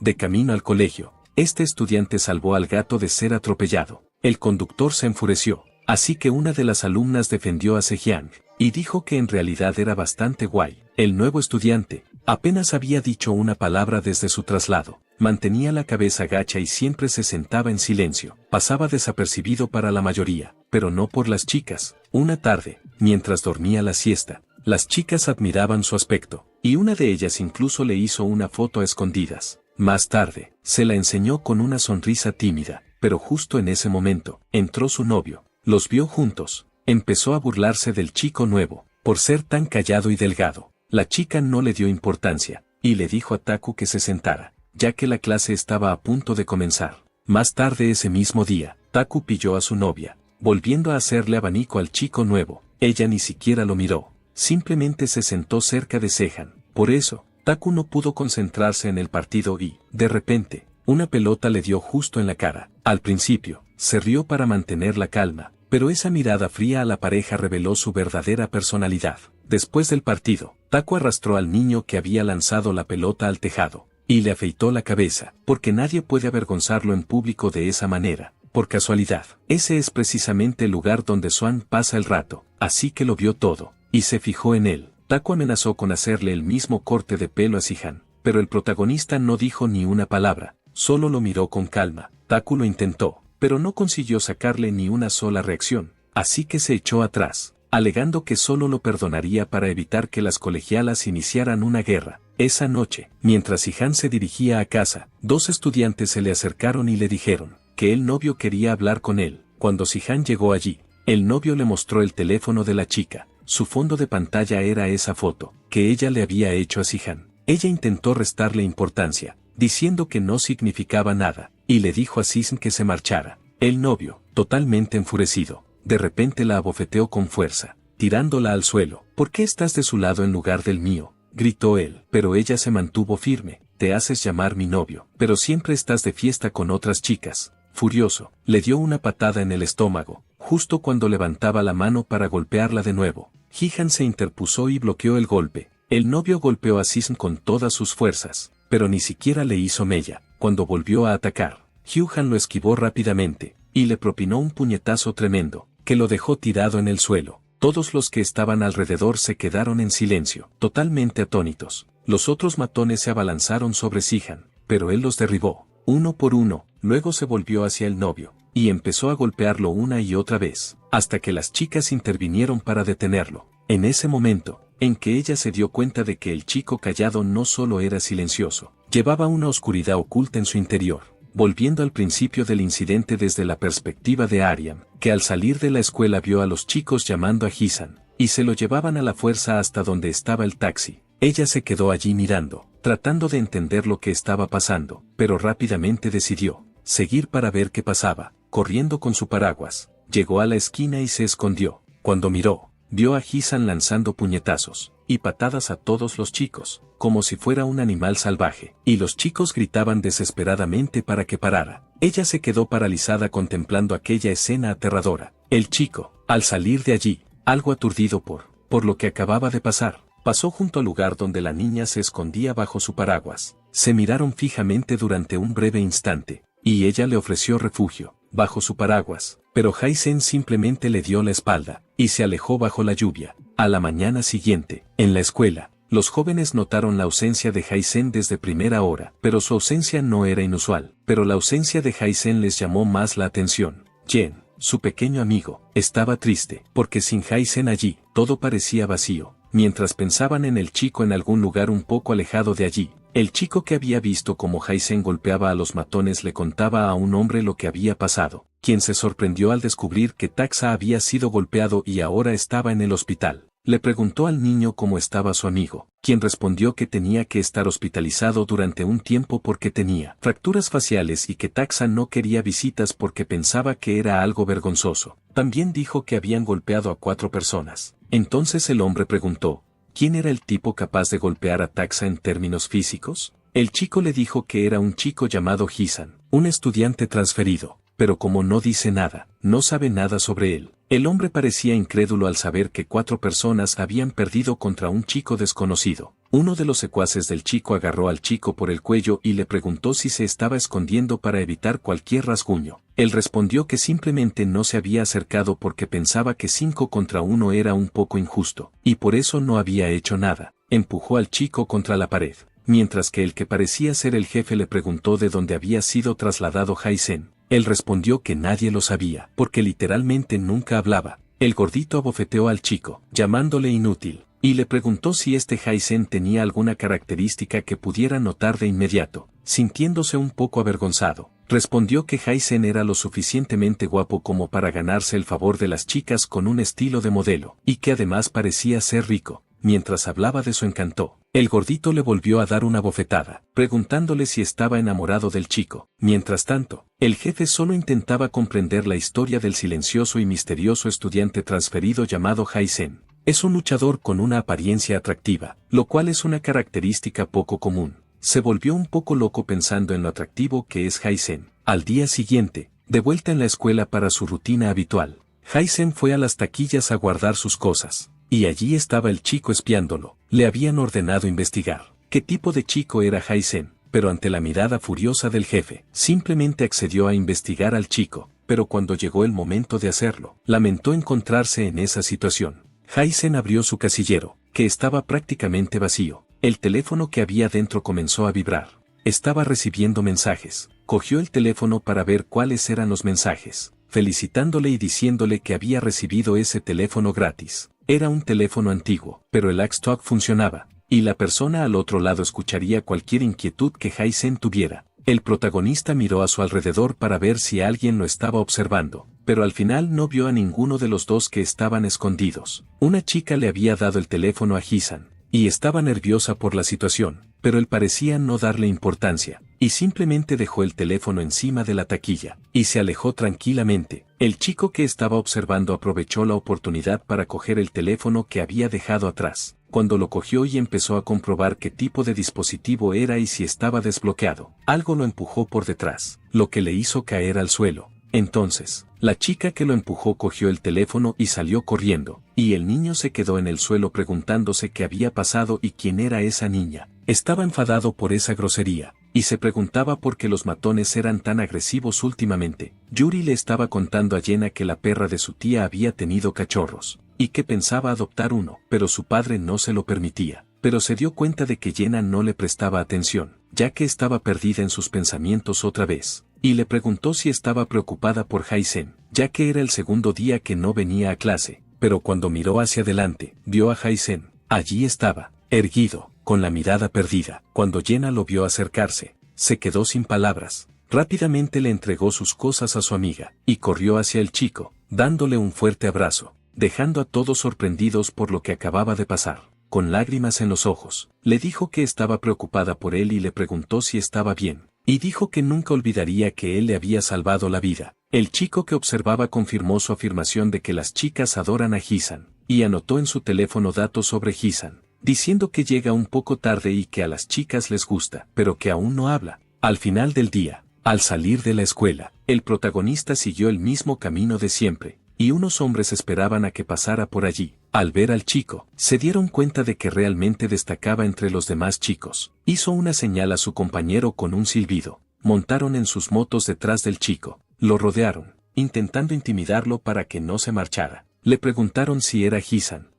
De camino al colegio, este estudiante salvó al gato de ser atropellado. El conductor se enfureció, así que una de las alumnas defendió a Sejiang, y dijo que en realidad era bastante guay. El nuevo estudiante, apenas había dicho una palabra desde su traslado, mantenía la cabeza gacha y siempre se sentaba en silencio. Pasaba desapercibido para la mayoría, pero no por las chicas. Una tarde, mientras dormía la siesta, las chicas admiraban su aspecto, y una de ellas incluso le hizo una foto a escondidas. Más tarde, se la enseñó con una sonrisa tímida, pero justo en ese momento, entró su novio. Los vio juntos. Empezó a burlarse del chico nuevo, por ser tan callado y delgado. La chica no le dio importancia, y le dijo a Taku que se sentara, ya que la clase estaba a punto de comenzar. Más tarde ese mismo día, Taku pilló a su novia, volviendo a hacerle abanico al chico nuevo. Ella ni siquiera lo miró, simplemente se sentó cerca de Sejan. Por eso, Taku no pudo concentrarse en el partido y, de repente, una pelota le dio justo en la cara. Al principio, se rió para mantener la calma, pero esa mirada fría a la pareja reveló su verdadera personalidad. Después del partido, Taku arrastró al niño que había lanzado la pelota al tejado, y le afeitó la cabeza, porque nadie puede avergonzarlo en público de esa manera. Por casualidad, ese es precisamente el lugar donde Swan pasa el rato, así que lo vio todo, y se fijó en él. Taku amenazó con hacerle el mismo corte de pelo a Sihan, pero el protagonista no dijo ni una palabra, solo lo miró con calma. Taku lo intentó, pero no consiguió sacarle ni una sola reacción, así que se echó atrás, alegando que solo lo perdonaría para evitar que las colegialas iniciaran una guerra. Esa noche, mientras Sihan se dirigía a casa, dos estudiantes se le acercaron y le dijeron que el novio quería hablar con él. Cuando Sihan llegó allí, el novio le mostró el teléfono de la chica. Su fondo de pantalla era esa foto que ella le había hecho a Sihan. Ella intentó restarle importancia, diciendo que no significaba nada, y le dijo a Sism que se marchara. El novio, totalmente enfurecido, de repente la abofeteó con fuerza, tirándola al suelo. ¿Por qué estás de su lado en lugar del mío?, gritó él, pero ella se mantuvo firme. Te haces llamar mi novio, pero siempre estás de fiesta con otras chicas. Furioso, le dio una patada en el estómago, justo cuando levantaba la mano para golpearla de nuevo. Jihan se interpuso y bloqueó el golpe. El novio golpeó a Sism con todas sus fuerzas, pero ni siquiera le hizo mella. Cuando volvió a atacar, Hyuhan lo esquivó rápidamente, y le propinó un puñetazo tremendo, que lo dejó tirado en el suelo. Todos los que estaban alrededor se quedaron en silencio, totalmente atónitos. Los otros matones se abalanzaron sobre Sihan, pero él los derribó, uno por uno. Luego se volvió hacia el novio, y empezó a golpearlo una y otra vez, hasta que las chicas intervinieron para detenerlo. En ese momento, en que ella se dio cuenta de que el chico callado no solo era silencioso, llevaba una oscuridad oculta en su interior. Volviendo al principio del incidente desde la perspectiva de Aryam, que al salir de la escuela vio a los chicos llamando a Hisan, y se lo llevaban a la fuerza hasta donde estaba el taxi. Ella se quedó allí mirando, tratando de entender lo que estaba pasando, pero rápidamente decidió seguir para ver qué pasaba. Corriendo con su paraguas, llegó a la esquina y se escondió. Cuando miró, vio a Hisan lanzando puñetazos y patadas a todos los chicos, como si fuera un animal salvaje, y los chicos gritaban desesperadamente para que parara. Ella se quedó paralizada contemplando aquella escena aterradora. El chico, al salir de allí, algo aturdido por lo que acababa de pasar, pasó junto al lugar donde la niña se escondía bajo su paraguas. Se miraron fijamente durante un breve instante, y ella le ofreció refugio bajo su paraguas, pero Haisen simplemente le dio la espalda, y se alejó bajo la lluvia. A la mañana siguiente, en la escuela, los jóvenes notaron la ausencia de Haisen desde primera hora, pero su ausencia no era inusual. Pero la ausencia de Haisen les llamó más la atención. Jen, su pequeño amigo, estaba triste, porque sin Haisen allí, todo parecía vacío. Mientras pensaban en el chico en algún lugar un poco alejado de allí, el chico que había visto cómo Haisen golpeaba a los matones le contaba a un hombre lo que había pasado, quien se sorprendió al descubrir que Taxa había sido golpeado y ahora estaba en el hospital. Le preguntó al niño cómo estaba su amigo, quien respondió que tenía que estar hospitalizado durante un tiempo porque tenía fracturas faciales y que Taxa no quería visitas porque pensaba que era algo vergonzoso. También dijo que habían golpeado a 4 personas. Entonces el hombre preguntó, ¿quién era el tipo capaz de golpear a Taxa en términos físicos? El chico le dijo que era un chico llamado Hisan, un estudiante transferido, pero como no dice nada, no sabe nada sobre él. El hombre parecía incrédulo al saber que 4 personas habían perdido contra un chico desconocido. Uno de los secuaces del chico agarró al chico por el cuello y le preguntó si se estaba escondiendo para evitar cualquier rasguño. Él respondió que simplemente no se había acercado porque pensaba que 5 contra 1 era un poco injusto, y por eso no había hecho nada. Empujó al chico contra la pared, mientras que el que parecía ser el jefe le preguntó de dónde había sido trasladado Jaisen. Él respondió que nadie lo sabía, porque literalmente nunca hablaba. El gordito abofeteó al chico, llamándole inútil, y le preguntó si este Jaisen tenía alguna característica que pudiera notar de inmediato. Sintiéndose un poco avergonzado, respondió que Jaisen era lo suficientemente guapo como para ganarse el favor de las chicas con un estilo de modelo, y que además parecía ser rico. Mientras hablaba de su encanto, el gordito le volvió a dar una bofetada, preguntándole si estaba enamorado del chico. Mientras tanto, el jefe solo intentaba comprender la historia del silencioso y misterioso estudiante transferido llamado Jaisen. Es un luchador con una apariencia atractiva, lo cual es una característica poco común. Se volvió un poco loco pensando en lo atractivo que es Jaisen. Al día siguiente, de vuelta en la escuela para su rutina habitual, Jaisen fue a las taquillas a guardar sus cosas. Y allí estaba el chico espiándolo. Le habían ordenado investigar qué tipo de chico era Jaisen, pero ante la mirada furiosa del jefe, simplemente accedió a investigar al chico, pero cuando llegó el momento de hacerlo, lamentó encontrarse en esa situación. Jaisen abrió su casillero, que estaba prácticamente vacío. El teléfono que había dentro comenzó a vibrar. Estaba recibiendo mensajes. Cogió el teléfono para ver cuáles eran los mensajes, felicitándole y diciéndole que había recibido ese teléfono gratis. Era un teléfono antiguo, pero el X-Talk funcionaba, y la persona al otro lado escucharía cualquier inquietud que Jaisen tuviera. El protagonista miró a su alrededor para ver si alguien lo estaba observando, pero al final no vio a ninguno de los dos que estaban escondidos. Una chica le había dado el teléfono a Hisan, y estaba nerviosa por la situación, pero él parecía no darle importancia, y simplemente dejó el teléfono encima de la taquilla, y se alejó tranquilamente. El chico que estaba observando aprovechó la oportunidad para coger el teléfono que había dejado atrás. Cuando lo cogió y empezó a comprobar qué tipo de dispositivo era y si estaba desbloqueado, algo lo empujó por detrás, lo que le hizo caer al suelo. Entonces, la chica que lo empujó cogió el teléfono y salió corriendo, y el niño se quedó en el suelo preguntándose qué había pasado y quién era esa niña. Estaba enfadado por esa grosería, y se preguntaba por qué los matones eran tan agresivos últimamente. Yuri le estaba contando a Yena que la perra de su tía había tenido cachorros, y que pensaba adoptar uno, pero su padre no se lo permitía. Pero se dio cuenta de que Yena no le prestaba atención, ya que estaba perdida en sus pensamientos otra vez, y le preguntó si estaba preocupada por Jaisen, ya que era el segundo día que no venía a clase, pero cuando miró hacia adelante, vio a Jaisen. Allí estaba, erguido, con la mirada perdida. Cuando Yena lo vio acercarse, se quedó sin palabras. Rápidamente le entregó sus cosas a su amiga, y corrió hacia el chico, dándole un fuerte abrazo, dejando a todos sorprendidos por lo que acababa de pasar. Con lágrimas en los ojos, le dijo que estaba preocupada por él y le preguntó si estaba bien, y dijo que nunca olvidaría que él le había salvado la vida. El chico que observaba confirmó su afirmación de que las chicas adoran a Hisan, y anotó en su teléfono datos sobre Hisan, diciendo que llega un poco tarde y que a las chicas les gusta, pero que aún no habla. Al final del día, al salir de la escuela, el protagonista siguió el mismo camino de siempre, y unos hombres esperaban a que pasara por allí. Al ver al chico, se dieron cuenta de que realmente destacaba entre los demás chicos. Hizo una señal a su compañero con un silbido. Montaron en sus motos detrás del chico. Lo rodearon, intentando intimidarlo para que no se marchara. Le preguntaron si era Hisan,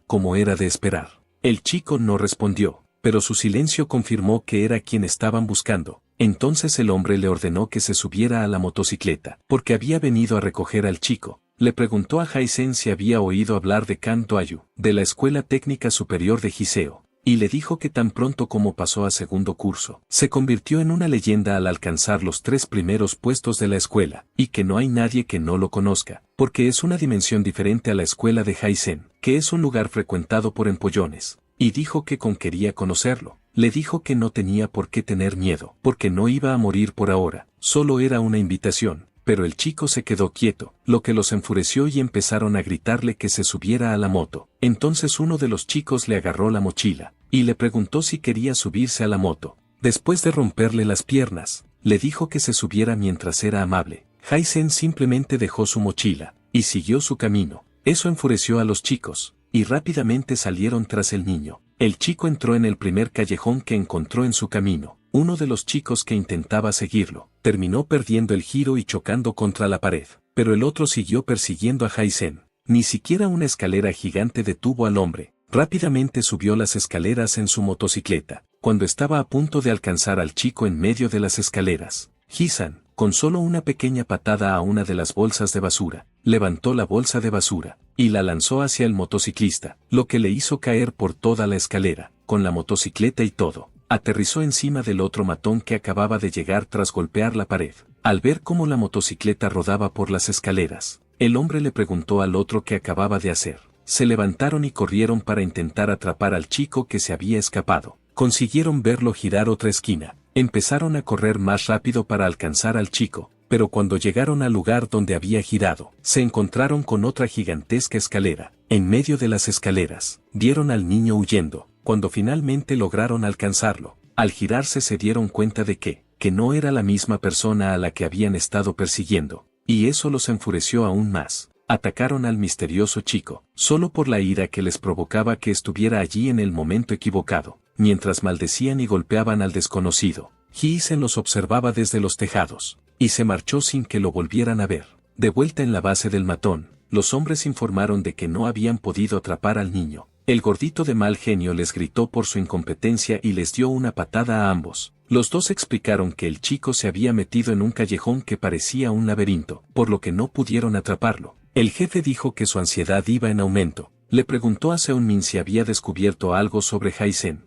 como era de esperar. El chico no respondió, pero su silencio confirmó que era quien estaban buscando. Entonces el hombre le ordenó que se subiera a la motocicleta, porque había venido a recoger al chico. Le preguntó a Jaisen si había oído hablar de Kang Do-ayu, de la Escuela Técnica Superior de Giseo, y le dijo que tan pronto como pasó a segundo curso, se convirtió en una leyenda al alcanzar los 3 primeros puestos de la escuela, y que no hay nadie que no lo conozca, porque es una dimensión diferente a la escuela de Jaisen, que es un lugar frecuentado por empollones, y dijo que quería conocerlo. Le dijo que no tenía por qué tener miedo, porque no iba a morir por ahora, solo era una invitación. Pero el chico se quedó quieto, lo que los enfureció y empezaron a gritarle que se subiera a la moto. Entonces uno de los chicos le agarró la mochila, y le preguntó si quería subirse a la moto. Después de romperle las piernas, le dijo que se subiera mientras era amable. Jaisen simplemente dejó su mochila, y siguió su camino. Eso enfureció a los chicos, y rápidamente salieron tras el niño. El chico entró en el primer callejón que encontró en su camino. Uno de los chicos que intentaba seguirlo, terminó perdiendo el giro y chocando contra la pared, pero el otro siguió persiguiendo a Jaisen. Ni siquiera una escalera gigante detuvo al hombre. Rápidamente subió las escaleras en su motocicleta. Cuando estaba a punto de alcanzar al chico en medio de las escaleras, Hisan, con solo una pequeña patada a una de las bolsas de basura, levantó la bolsa de basura y la lanzó hacia el motociclista, lo que le hizo caer por toda la escalera, con la motocicleta y todo. Aterrizó encima del otro matón que acababa de llegar tras golpear la pared. Al ver cómo la motocicleta rodaba por las escaleras, el hombre le preguntó al otro qué acababa de hacer. Se levantaron y corrieron para intentar atrapar al chico que se había escapado. Consiguieron verlo girar otra esquina. Empezaron a correr más rápido para alcanzar al chico, pero cuando llegaron al lugar donde había girado, se encontraron con otra gigantesca escalera. En medio de las escaleras, vieron al niño huyendo. Cuando finalmente lograron alcanzarlo, al girarse se dieron cuenta de que no era la misma persona a la que habían estado persiguiendo, y eso los enfureció aún más. Atacaron al misterioso chico, solo por la ira que les provocaba que estuviera allí en el momento equivocado. Mientras maldecían y golpeaban al desconocido, Hiisen los observaba desde los tejados, y se marchó sin que lo volvieran a ver. De vuelta en la base del matón, los hombres informaron de que no habían podido atrapar al niño. El gordito de mal genio les gritó por su incompetencia y les dio una patada a ambos. Los dos explicaron que el chico se había metido en un callejón que parecía un laberinto, por lo que no pudieron atraparlo. El jefe dijo que su ansiedad iba en aumento. Le preguntó a Seung-min si había descubierto algo sobre Jaisen.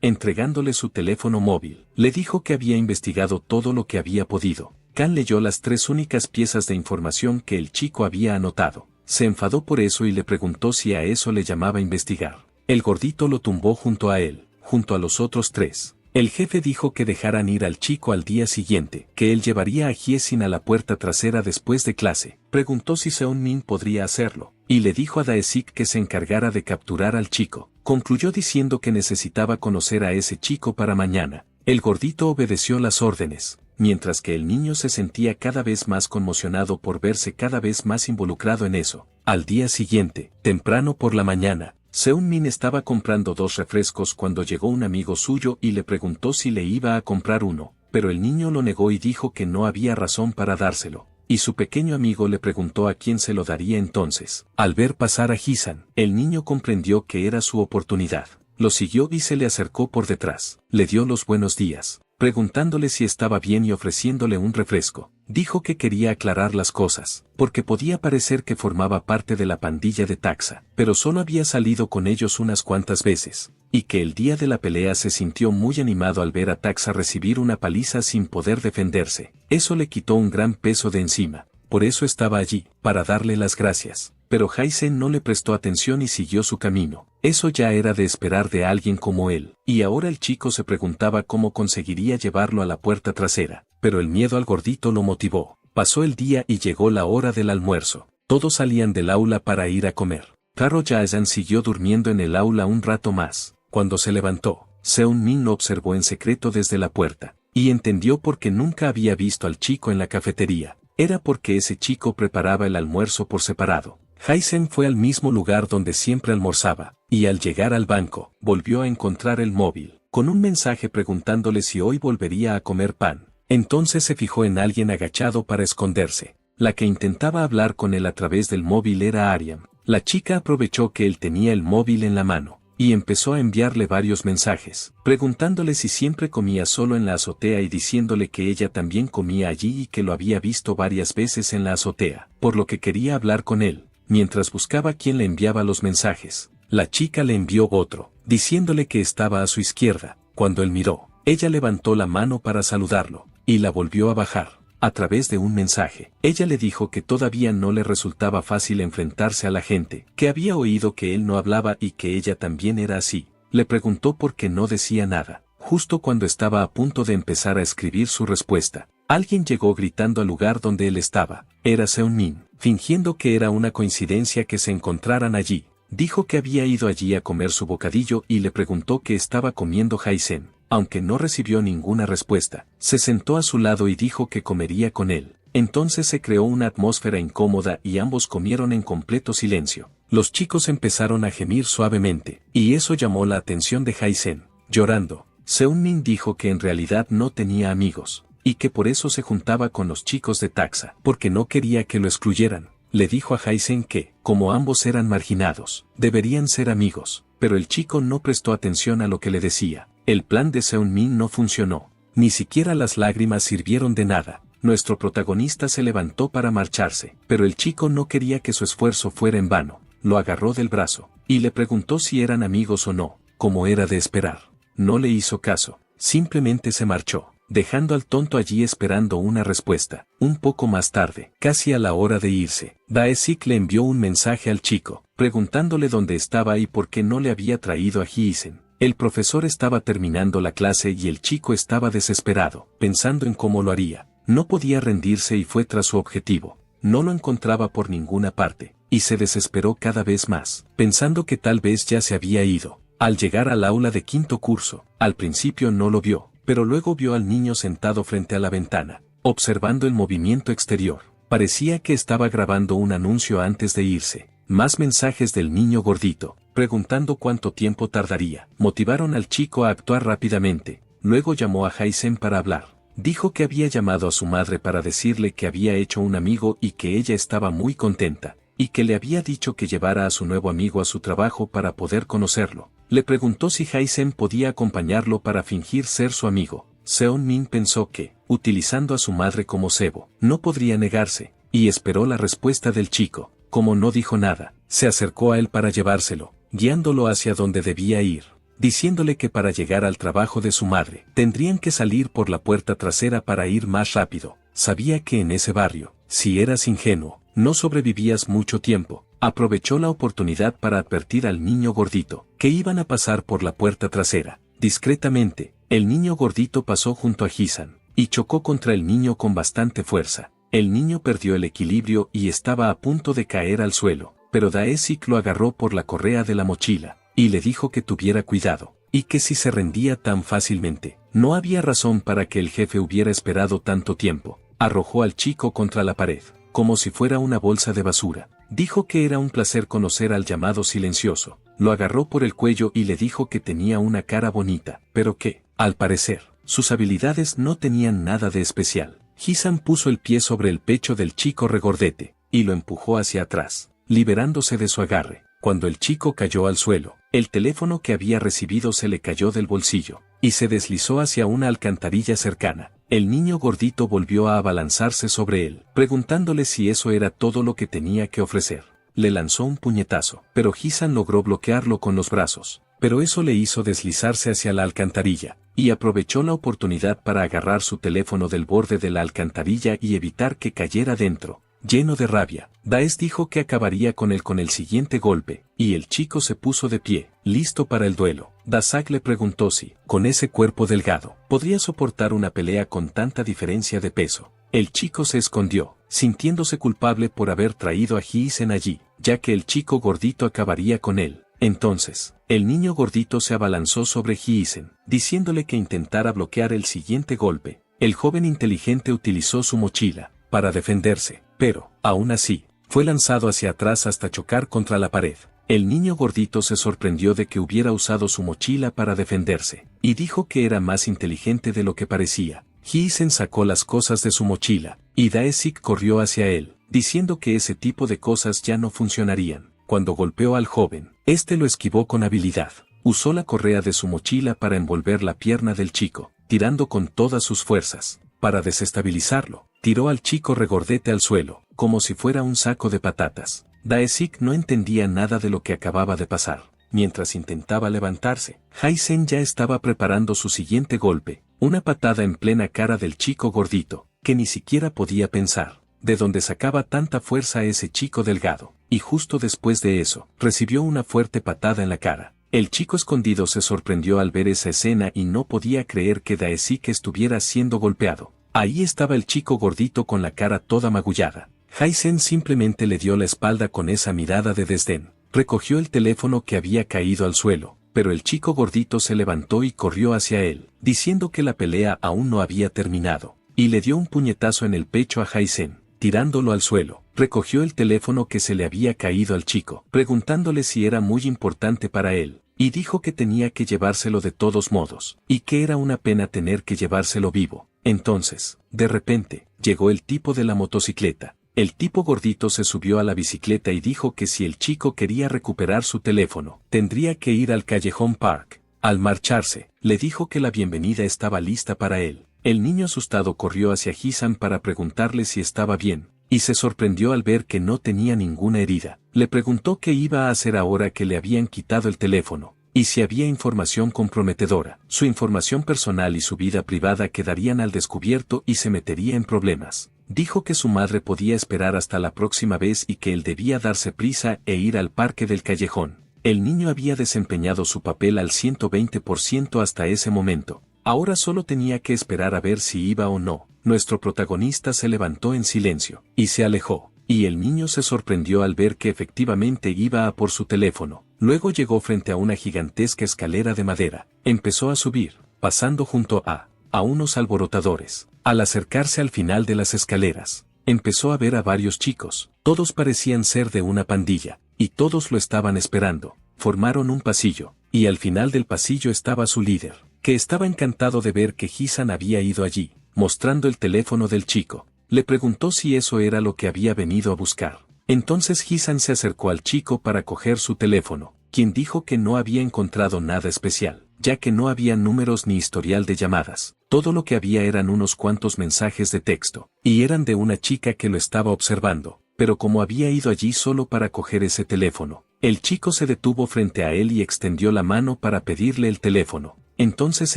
Entregándole su teléfono móvil, le dijo que había investigado todo lo que había podido. Kan leyó las 3 únicas piezas de información que el chico había anotado. Se enfadó por eso y le preguntó si a eso le llamaba investigar. El gordito lo tumbó junto a él, junto a los otros 3. El jefe dijo que dejaran ir al chico al día siguiente, que él llevaría a Hyesin a la puerta trasera después de clase. Preguntó si Seung-min podría hacerlo, y le dijo a Daesik que se encargara de capturar al chico. Concluyó diciendo que necesitaba conocer a ese chico para mañana. El gordito obedeció las órdenes, mientras que el niño se sentía cada vez más conmocionado por verse cada vez más involucrado en eso. Al día siguiente, temprano por la mañana, Seung-min estaba comprando 2 refrescos cuando llegó un amigo suyo y le preguntó si le iba a comprar uno, pero el niño lo negó y dijo que no había razón para dárselo. Y su pequeño amigo le preguntó a quién se lo daría entonces. Al ver pasar a Hisan, el niño comprendió que era su oportunidad. Lo siguió y se le acercó por detrás. Le dio los buenos días, preguntándole si estaba bien y ofreciéndole un refresco. Dijo que quería aclarar las cosas, porque podía parecer que formaba parte de la pandilla de Taxa, pero solo había salido con ellos unas cuantas veces, y que el día de la pelea se sintió muy animado al ver a Taxa recibir una paliza sin poder defenderse. Eso le quitó un gran peso de encima, por eso estaba allí, para darle las gracias. Pero Jaisen no le prestó atención y siguió su camino. Eso ya era de esperar de alguien como él, y ahora el chico se preguntaba cómo conseguiría llevarlo a la puerta trasera, pero el miedo al gordito lo motivó. Pasó el día y llegó la hora del almuerzo. Todos salían del aula para ir a comer. Karo Jaesan siguió durmiendo en el aula un rato más. Cuando se levantó, Seung-min lo observó en secreto desde la puerta, y entendió por qué nunca había visto al chico en la cafetería. Era porque ese chico preparaba el almuerzo por separado. Jaisen fue al mismo lugar donde siempre almorzaba, y al llegar al banco, volvió a encontrar el móvil, con un mensaje preguntándole si hoy volvería a comer pan. Entonces se fijó en alguien agachado para esconderse. La que intentaba hablar con él a través del móvil era Ariam. La chica aprovechó que él tenía el móvil en la mano, y empezó a enviarle varios mensajes, preguntándole si siempre comía solo en la azotea y diciéndole que ella también comía allí y que lo había visto varias veces en la azotea, por lo que quería hablar con él. Mientras buscaba quién le enviaba los mensajes, la chica le envió otro, diciéndole que estaba a su izquierda. Cuando él miró, ella levantó la mano para saludarlo, y la volvió a bajar. A través de un mensaje, ella le dijo que todavía no le resultaba fácil enfrentarse a la gente, que había oído que él no hablaba y que ella también era así. Le preguntó por qué no decía nada. Justo cuando estaba a punto de empezar a escribir su respuesta, alguien llegó gritando al lugar donde él estaba. Era Seung-min, fingiendo que era una coincidencia que se encontraran allí. Dijo que había ido allí a comer su bocadillo y le preguntó qué estaba comiendo Jaisen. Aunque no recibió ninguna respuesta, se sentó a su lado y dijo que comería con él. Entonces se creó una atmósfera incómoda y ambos comieron en completo silencio. Los chicos empezaron a gemir suavemente, y eso llamó la atención de Jae-sen. Llorando, Seung-min dijo que en realidad no tenía amigos, y que por eso se juntaba con los chicos de taxa, porque no quería que lo excluyeran. Le dijo a Jae-sen que, como ambos eran marginados, deberían ser amigos, pero el chico no prestó atención a lo que le decía. El plan de Seung-min no funcionó. Ni siquiera las lágrimas sirvieron de nada. Nuestro protagonista se levantó para marcharse, pero el chico no quería que su esfuerzo fuera en vano. Lo agarró del brazo, y le preguntó si eran amigos o no, como era de esperar. No le hizo caso, simplemente se marchó, dejando al tonto allí esperando una respuesta. Un poco más tarde, casi a la hora de irse, Dae-sik le envió un mensaje al chico, preguntándole dónde estaba y por qué no le había traído a Hee-sen. El profesor estaba terminando la clase y el chico estaba desesperado, pensando en cómo lo haría. No podía rendirse y fue tras su objetivo. No lo encontraba por ninguna parte, y se desesperó cada vez más, pensando que tal vez ya se había ido. Al llegar al aula de quinto curso, al principio no lo vio, pero luego vio al niño sentado frente a la ventana, observando el movimiento exterior. Parecía que estaba grabando un anuncio antes de irse. Más mensajes del niño gordito, preguntando cuánto tiempo tardaría. Motivaron al chico a actuar rápidamente. Luego llamó a Jae-sen para hablar. Dijo que había llamado a su madre para decirle que había hecho un amigo y que ella estaba muy contenta, y que le había dicho que llevara a su nuevo amigo a su trabajo para poder conocerlo. Le preguntó si Jae-sen podía acompañarlo para fingir ser su amigo. Seung-min pensó que, utilizando a su madre como cebo, no podría negarse, y esperó la respuesta del chico. Como no dijo nada, se acercó a él para llevárselo, guiándolo hacia donde debía ir, diciéndole que para llegar al trabajo de su madre, tendrían que salir por la puerta trasera para ir más rápido. Sabía que en ese barrio, si eras ingenuo, no sobrevivías mucho tiempo. Aprovechó la oportunidad para advertir al niño gordito, que iban a pasar por la puerta trasera. Discretamente, el niño gordito pasó junto a Hee-san, y chocó contra el niño con bastante fuerza. El niño perdió el equilibrio y estaba a punto de caer al suelo, pero Dae-sik lo agarró por la correa de la mochila, y le dijo que tuviera cuidado, y que si se rendía tan fácilmente, no había razón para que el jefe hubiera esperado tanto tiempo. Arrojó al chico contra la pared, como si fuera una bolsa de basura. Dijo que era un placer conocer al llamado silencioso. Lo agarró por el cuello y le dijo que tenía una cara bonita, pero que, al parecer, sus habilidades no tenían nada de especial. Hee-san puso el pie sobre el pecho del chico regordete, y lo empujó hacia atrás, liberándose de su agarre. Cuando el chico cayó al suelo, el teléfono que había recibido se le cayó del bolsillo, y se deslizó hacia una alcantarilla cercana. El niño gordito volvió a abalanzarse sobre él, preguntándole si eso era todo lo que tenía que ofrecer. Le lanzó un puñetazo, pero Hee-san logró bloquearlo con los brazos, pero eso le hizo deslizarse hacia la alcantarilla, y aprovechó la oportunidad para agarrar su teléfono del borde de la alcantarilla y evitar que cayera dentro. Lleno de rabia, Daes dijo que acabaría con él con el siguiente golpe, y el chico se puso de pie, listo para el duelo. Dasak le preguntó si, con ese cuerpo delgado, podría soportar una pelea con tanta diferencia de peso. El chico se escondió, sintiéndose culpable por haber traído a Hee-sen allí, ya que el chico gordito acabaría con él. Entonces, el niño gordito se abalanzó sobre Hee-sen, diciéndole que intentara bloquear el siguiente golpe. El joven inteligente utilizó su mochila para defenderse, pero, aún así, fue lanzado hacia atrás hasta chocar contra la pared. El niño gordito se sorprendió de que hubiera usado su mochila para defenderse, y dijo que era más inteligente de lo que parecía. Hee-sen sacó las cosas de su mochila, y Dae-sik corrió hacia él, diciendo que ese tipo de cosas ya no funcionarían. Cuando golpeó al joven, este lo esquivó con habilidad. Usó la correa de su mochila para envolver la pierna del chico, tirando con todas sus fuerzas. Para desestabilizarlo, tiró al chico regordete al suelo, como si fuera un saco de patatas. Dae-sik no entendía nada de lo que acababa de pasar. Mientras intentaba levantarse, Jae-sen ya estaba preparando su siguiente golpe, una patada en plena cara del chico gordito, que ni siquiera podía pensar de dónde sacaba tanta fuerza ese chico delgado, y justo después de eso, recibió una fuerte patada en la cara. El chico escondido se sorprendió al ver esa escena y no podía creer que Dae-sik estuviera siendo golpeado. Ahí estaba el chico gordito con la cara toda magullada. Jae-sen simplemente le dio la espalda con esa mirada de desdén. Recogió el teléfono que había caído al suelo, pero el chico gordito se levantó y corrió hacia él, diciendo que la pelea aún no había terminado. y le dio un puñetazo en el pecho a Jaisen, tirándolo al suelo. Recogió el teléfono que se le había caído al chico, preguntándole si era muy importante para él, y dijo que tenía que llevárselo de todos modos, y que era una pena tener que llevárselo vivo. Entonces, de repente, llegó el tipo de la motocicleta. El tipo gordito se subió a la bicicleta y dijo que si el chico quería recuperar su teléfono, tendría que ir al Callejón Park. Al marcharse, le dijo que la bienvenida estaba lista para él. El niño asustado corrió hacia Hisan para preguntarle si estaba bien, y se sorprendió al ver que no tenía ninguna herida. Le preguntó qué iba a hacer ahora que le habían quitado el teléfono, y si había información comprometedora. Su información personal y su vida privada quedarían al descubierto y se metería en problemas. Dijo que su madre podía esperar hasta la próxima vez y que él debía darse prisa e ir al parque del callejón. El niño había desempeñado su papel al 120% hasta ese momento. Ahora solo tenía que esperar a ver si iba o no. Nuestro protagonista se levantó en silencio, y se alejó, y el niño se sorprendió al ver que efectivamente iba a por su teléfono. Luego llegó frente a una gigantesca escalera de madera. Empezó a subir, pasando junto a unos alborotadores. Al acercarse al final de las escaleras, empezó a ver a varios chicos. Todos parecían ser de una pandilla, y todos lo estaban esperando. Formaron un pasillo, y al final del pasillo estaba su líder, que estaba encantado de ver que Hisan había ido allí, mostrando el teléfono del chico. Le preguntó si eso era lo que había venido a buscar. Entonces Hisan se acercó al chico para coger su teléfono, quien dijo que no había encontrado nada especial, ya que no había números ni historial de llamadas. Todo lo que había eran unos cuantos mensajes de texto, y eran de una chica que lo estaba observando, pero como había ido allí solo para coger ese teléfono, el chico se detuvo frente a él y extendió la mano para pedirle el teléfono. Entonces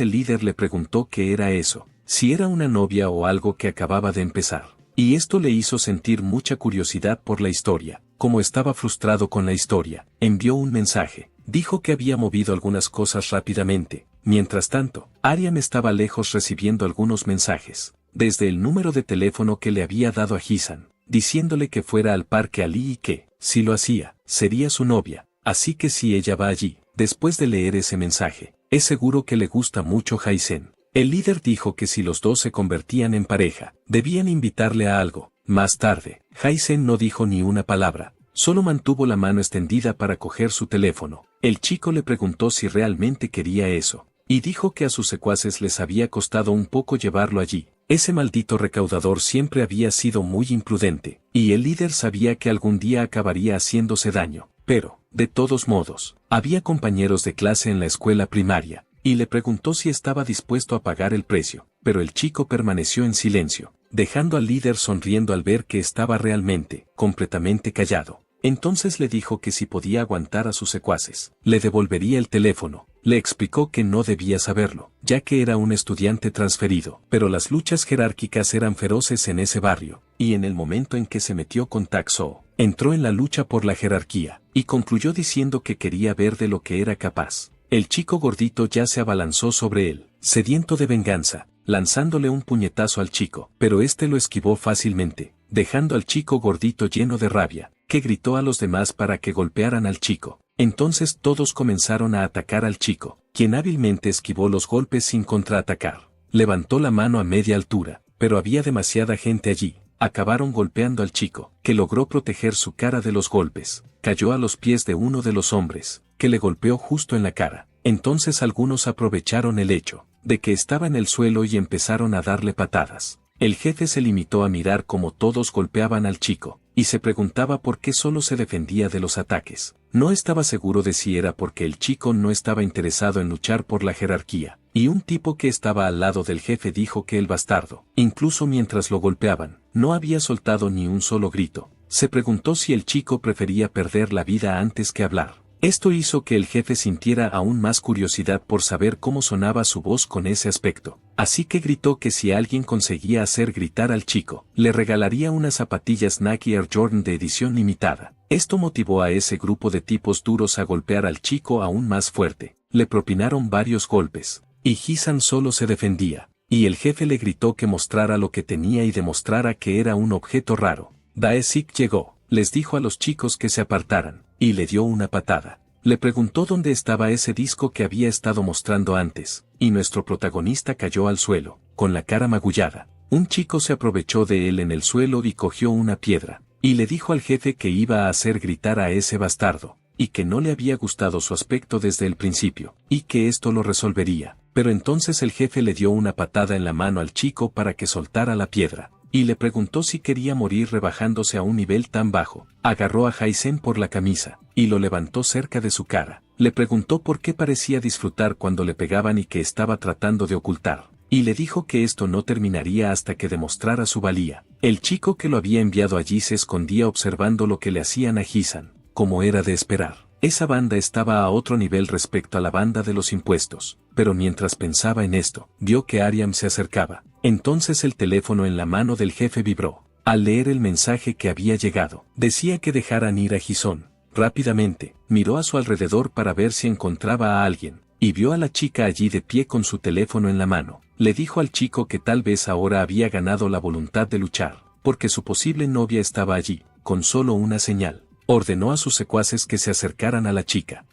el líder le preguntó qué era eso, si era una novia o algo que acababa de empezar. Y esto le hizo sentir mucha curiosidad por la historia. Como estaba frustrado con la historia, envió un mensaje. Dijo que había movido algunas cosas rápidamente. Mientras tanto, Ariam estaba lejos recibiendo algunos mensajes, desde el número de teléfono que le había dado a Hisan, diciéndole que fuera al parque Ali y que, si lo hacía, sería su novia. Así que si ella va allí, después de leer ese mensaje, es seguro que le gusta mucho Jaisen. El líder dijo que si los dos se convertían en pareja, debían invitarle a algo. Más tarde, Jaisen no dijo ni una palabra, solo mantuvo la mano extendida para coger su teléfono. El chico le preguntó si realmente quería eso, y dijo que a sus secuaces les había costado un poco llevarlo allí. Ese maldito recaudador siempre había sido muy imprudente, y el líder sabía que algún día acabaría haciéndose daño. Pero, de todos modos, había compañeros de clase en la escuela primaria, y le preguntó si estaba dispuesto a pagar el precio, pero el chico permaneció en silencio, dejando al líder sonriendo al ver que estaba realmente, completamente callado. Entonces le dijo que si podía aguantar a sus secuaces, le devolvería el teléfono. Le explicó que no debía saberlo, ya que era un estudiante transferido, pero las luchas jerárquicas eran feroces en ese barrio, y en el momento en que se metió con Taxo, entró en la lucha por la jerarquía, y concluyó diciendo que quería ver de lo que era capaz. El chico gordito ya se abalanzó sobre él, sediento de venganza, lanzándole un puñetazo al chico, pero este lo esquivó fácilmente, dejando al chico gordito lleno de rabia, que gritó a los demás para que golpearan al chico. Entonces todos comenzaron a atacar al chico, quien hábilmente esquivó los golpes sin contraatacar. Levantó la mano a media altura, pero había demasiada gente allí. Acabaron golpeando al chico, que logró proteger su cara de los golpes. Cayó a los pies de uno de los hombres, que le golpeó justo en la cara. Entonces algunos aprovecharon el hecho de que estaba en el suelo y empezaron a darle patadas. El jefe se limitó a mirar cómo todos golpeaban al chico, y se preguntaba por qué solo se defendía de los ataques. No estaba seguro de si era porque el chico no estaba interesado en luchar por la jerarquía, y un tipo que estaba al lado del jefe dijo que el bastardo, incluso mientras lo golpeaban, no había soltado ni un solo grito. Se preguntó si el chico prefería perder la vida antes que hablar. Esto hizo que el jefe sintiera aún más curiosidad por saber cómo sonaba su voz con ese aspecto. Así que gritó que si alguien conseguía hacer gritar al chico, le regalaría unas zapatillas Nike Air Jordan de edición limitada. Esto motivó a ese grupo de tipos duros a golpear al chico aún más fuerte. Le propinaron varios golpes, y Hisan solo se defendía, y el jefe le gritó que mostrara lo que tenía y demostrara que era un objeto raro. Daesik llegó, les dijo a los chicos que se apartaran, y le dio una patada. Le preguntó dónde estaba ese disco que había estado mostrando antes, y nuestro protagonista cayó al suelo, con la cara magullada. Un chico se aprovechó de él en el suelo y cogió una piedra, y le dijo al jefe que iba a hacer gritar a ese bastardo, y que no le había gustado su aspecto desde el principio, y que esto lo resolvería. Pero entonces el jefe le dio una patada en la mano al chico para que soltara la piedra, y le preguntó si quería morir rebajándose a un nivel tan bajo. Agarró a Jaisen por la camisa, y lo levantó cerca de su cara. Le preguntó por qué parecía disfrutar cuando le pegaban y que estaba tratando de ocultar, y le dijo que esto no terminaría hasta que demostrara su valía. El chico que lo había enviado allí se escondía observando lo que le hacían a Hisan, como era de esperar. Esa banda estaba a otro nivel respecto a la banda de los impuestos, pero mientras pensaba en esto, vio que Aryam se acercaba. Entonces el teléfono en la mano del jefe vibró. Al leer el mensaje que había llegado, decía que dejaran ir a Hisan. Rápidamente, miró a su alrededor para ver si encontraba a alguien, y vio a la chica allí de pie con su teléfono en la mano. Le dijo al chico que tal vez ahora había ganado la voluntad de luchar, porque su posible novia estaba allí, con solo una señal. Ordenó a sus secuaces que se acercaran a la chica.